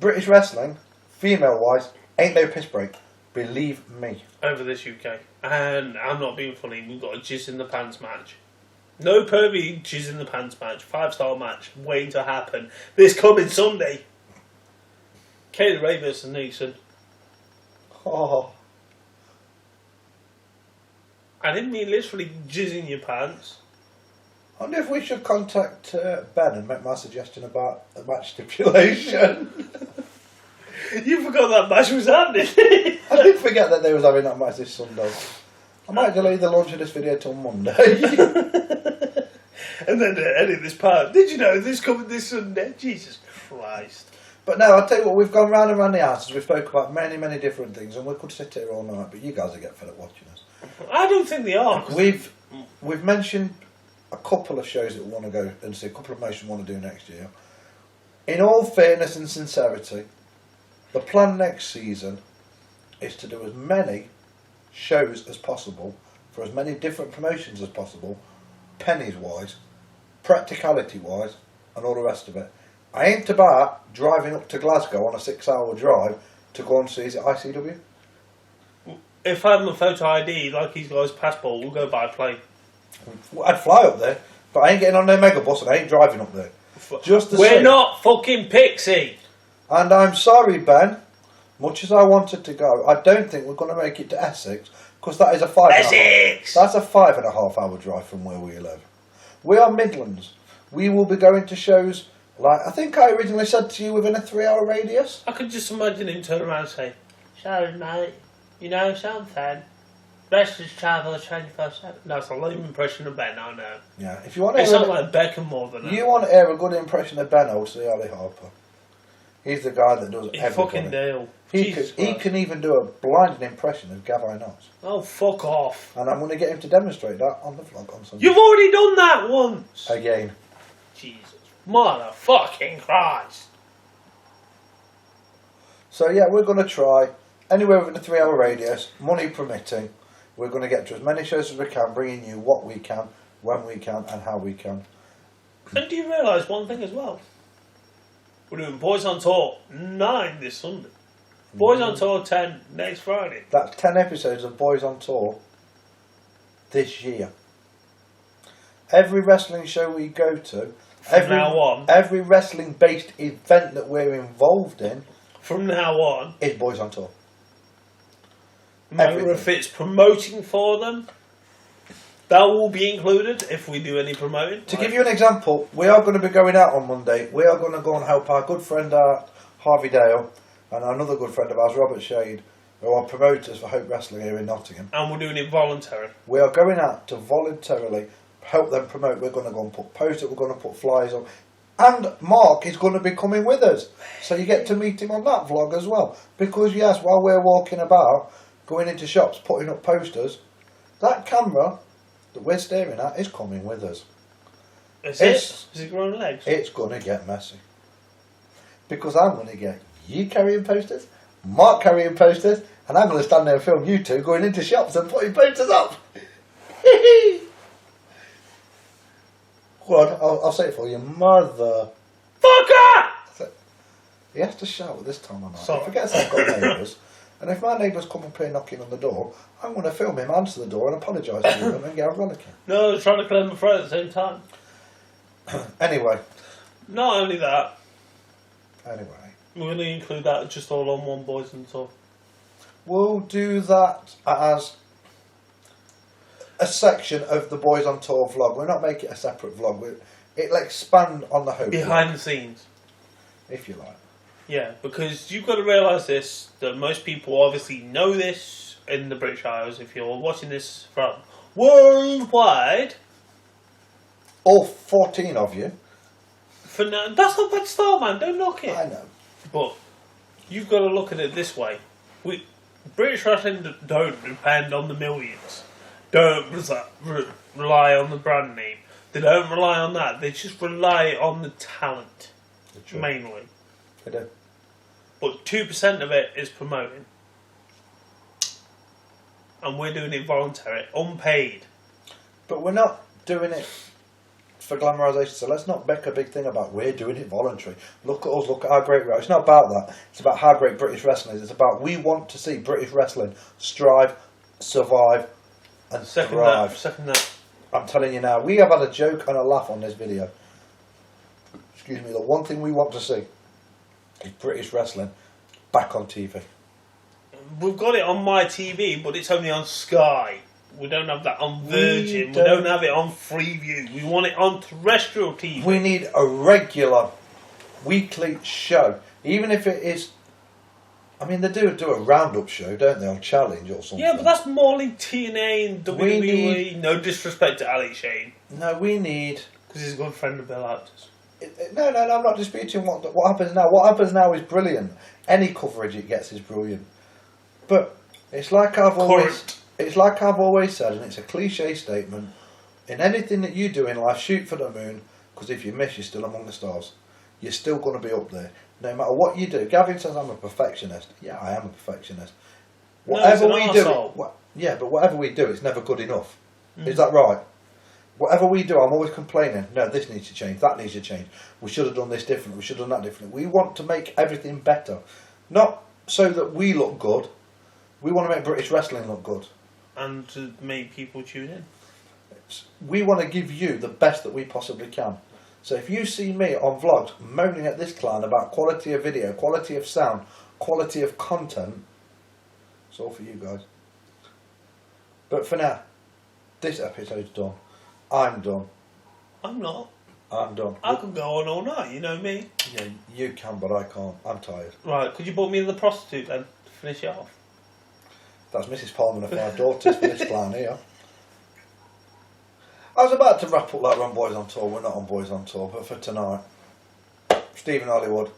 British wrestling, female-wise, ain't no piss break. Believe me. Over this UK. And I'm not being funny, we've got a jizz in the pants match. No pervy jizz in the pants match. 5-star match waiting to happen this coming Sunday. Kayla Ray versus Nixon. Oh. I didn't mean literally jizz in your pants. I wonder if we should contact Ben and make my suggestion about a match stipulation. You forgot that match was happening. I did forget that they was having that match this Sunday. I might delay the launch of this video till Monday. And then edit this part. Did you know this coming this Sunday? Jesus Christ. But no, I'll tell you what, we've gone round and round the houses. We've spoke about many, many different things, and we could sit here all night, but you guys will get fed up watching us. I don't think they are. We've mentioned a couple of shows that we want to go and see, a couple of motions we want to do next year. In all fairness and sincerity, the plan next season is to do as many shows as possible for as many different promotions as possible, pennies wise, practicality wise, and all the rest of it. I ain't about driving up to Glasgow on a 6-hour drive to go and see, is it ICW? If I have my photo ID, like he's got his passport, we'll go by plane. I'd fly up there, but I ain't getting on their megabus and I ain't driving up there. Just the We're same. not fucking Pixie! And I'm sorry, Ben, much as I wanted to go, I don't think we're going to make it to Essex, because that is a 5.5. That's a 5.5 hour drive from where we live. We are Midlands. We will be going to shows like, I think I originally said to you, within a 3-hour radius. I could just imagine him turn around and say, "Sorry, mate, you know something? Wrestlers travel 24/7. That's a lame impression of Ben, I know. Yeah, if you want to It sounds like Beckham more than that. You want to hear a good impression of Ben, see Ali Harper. He's the guy that does He everything. fucking deal. He can even do a blinding impression of Gavin Gavinotts. Oh, fuck off. And I'm going to get him to demonstrate that on the vlog on Sunday. You've already done that once! Again. Jesus. Motherfucking Christ. So yeah, we're going to try, anywhere within a 3-hour radius, money permitting, we're going to get to as many shows as we can, bringing you what we can, when we can, and how we can. And do you realise one thing as well? We're doing Boys on Tour 9 this Sunday. Boys on Tour 10 next Friday. That's 10 episodes of Boys on Tour this year. Every wrestling show we go to, From now on. every wrestling based event that we're involved in, From now on. is Boys on Tour. No matter Everything. if it's promoting for them, that will be included if we do any promoting. To give you an example, we are going to be going out on Monday. We are going to go and help our good friend Harvey Dale and another good friend of ours, Robert Shade, who are promoters for Hope Wrestling here in Nottingham. And we're doing it voluntary. We are going out to voluntarily help them promote. We're going to go and put posters, we're going to put flyers on. And Mark is going to be coming with us. So you get to meet him on that vlog as well. Because yes, while we're walking about, going into shops, putting up posters, that camera that we're staring at is coming with us. Is it growing legs? It's going to get messy. Because I'm going to get you carrying posters, Mark carrying posters, and I'm going to stand there and film you two going into shops and putting posters up. Well, I'll say it for you, mother. Fucker! He has to shout at this time of night. Sorry. He forgets I've got neighbours. And if my neighbours come up here knocking on the door, I'm going to film him answer the door and apologise to them and get a rollicking. No, I was trying to clear my throat at the same time. Anyway. Not only that, Anyway. we're going to include that just all on one Boys on Tour. We'll do that as a section of the Boys on Tour vlog. We're not making it a separate vlog. It'll expand on the Hope Behind vlog, the scenes. if you like. Yeah, because you've got to realise this, that most people obviously know this in the British Isles if you're watching this from worldwide. All 14 of you. For now, that's not a bad start, man, don't knock it. I know. But you've got to look at it this way. British wrestling don't depend on the millions. Don't rely on the brand name. They don't rely on that. They just rely on the talent, mainly. They do. But 2% of it is promoting. And we're doing it voluntary, unpaid. But we're not doing it for glamorisation, so let's not make a big thing about we're doing it voluntary. Look at us, look at our great wrestling. It's not about that. It's about how great British wrestling is. It's about we want to see British wrestling strive, survive, and thrive. Second that. I'm telling you now, we have had a joke and a laugh on this video. Excuse me, the one thing we want to see is British wrestling back on TV. We've got it on my TV, but it's only on Sky. We don't have that on Virgin. We don't have it on Freeview. We want it on terrestrial TV. We need a regular weekly show. Even if it is... I mean, they do a roundup show, don't they, on Challenge or something. Yeah, but that's more like TNA and We WWE. need- No disrespect to Ali Shane. No, we need... Because he's a good friend of Bill Aptus. No, I'm not disputing what happens now. What happens now is brilliant. Any coverage it gets is brilliant. But it's like I've always said, and it's a cliche statement. In anything that you do in life, shoot for the moon, because if you miss, you're still among the stars. You're still going to be up there, no matter what you do. Gavin says I'm a perfectionist. Yeah, I am a perfectionist. Whatever we do, but whatever we do, it's never good enough. Is that right? Whatever we do, I'm always complaining. No, this needs to change. That needs to change. We should have done this different. We should have done that differently. We want to make everything better, not so that we look good. We want to make British wrestling look good, and to make people tune in. We want to give you the best that we possibly can. So if you see me on vlogs moaning at this clan about quality of video, quality of sound, quality of content, it's all for you guys. But for now, this episode's done. I'm done. I'm not. I'm done. I could go on all night, you know me. Yeah, you can, but I can't. I'm tired. Right, could you book me the prostitute then, to finish it off? That's Mrs. Palmer and her 5 daughters for this clan here. I was about to wrap up like we're on Boys on Tour. We're not on Boys on Tour, but for tonight, Stephen Hollywood,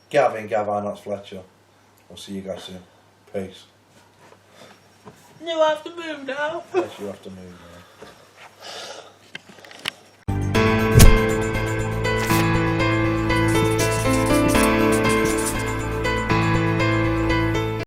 Gavin Gavinotts Fletcher. I'll see you guys soon. Peace. You have to move now. Yes, you have to move now.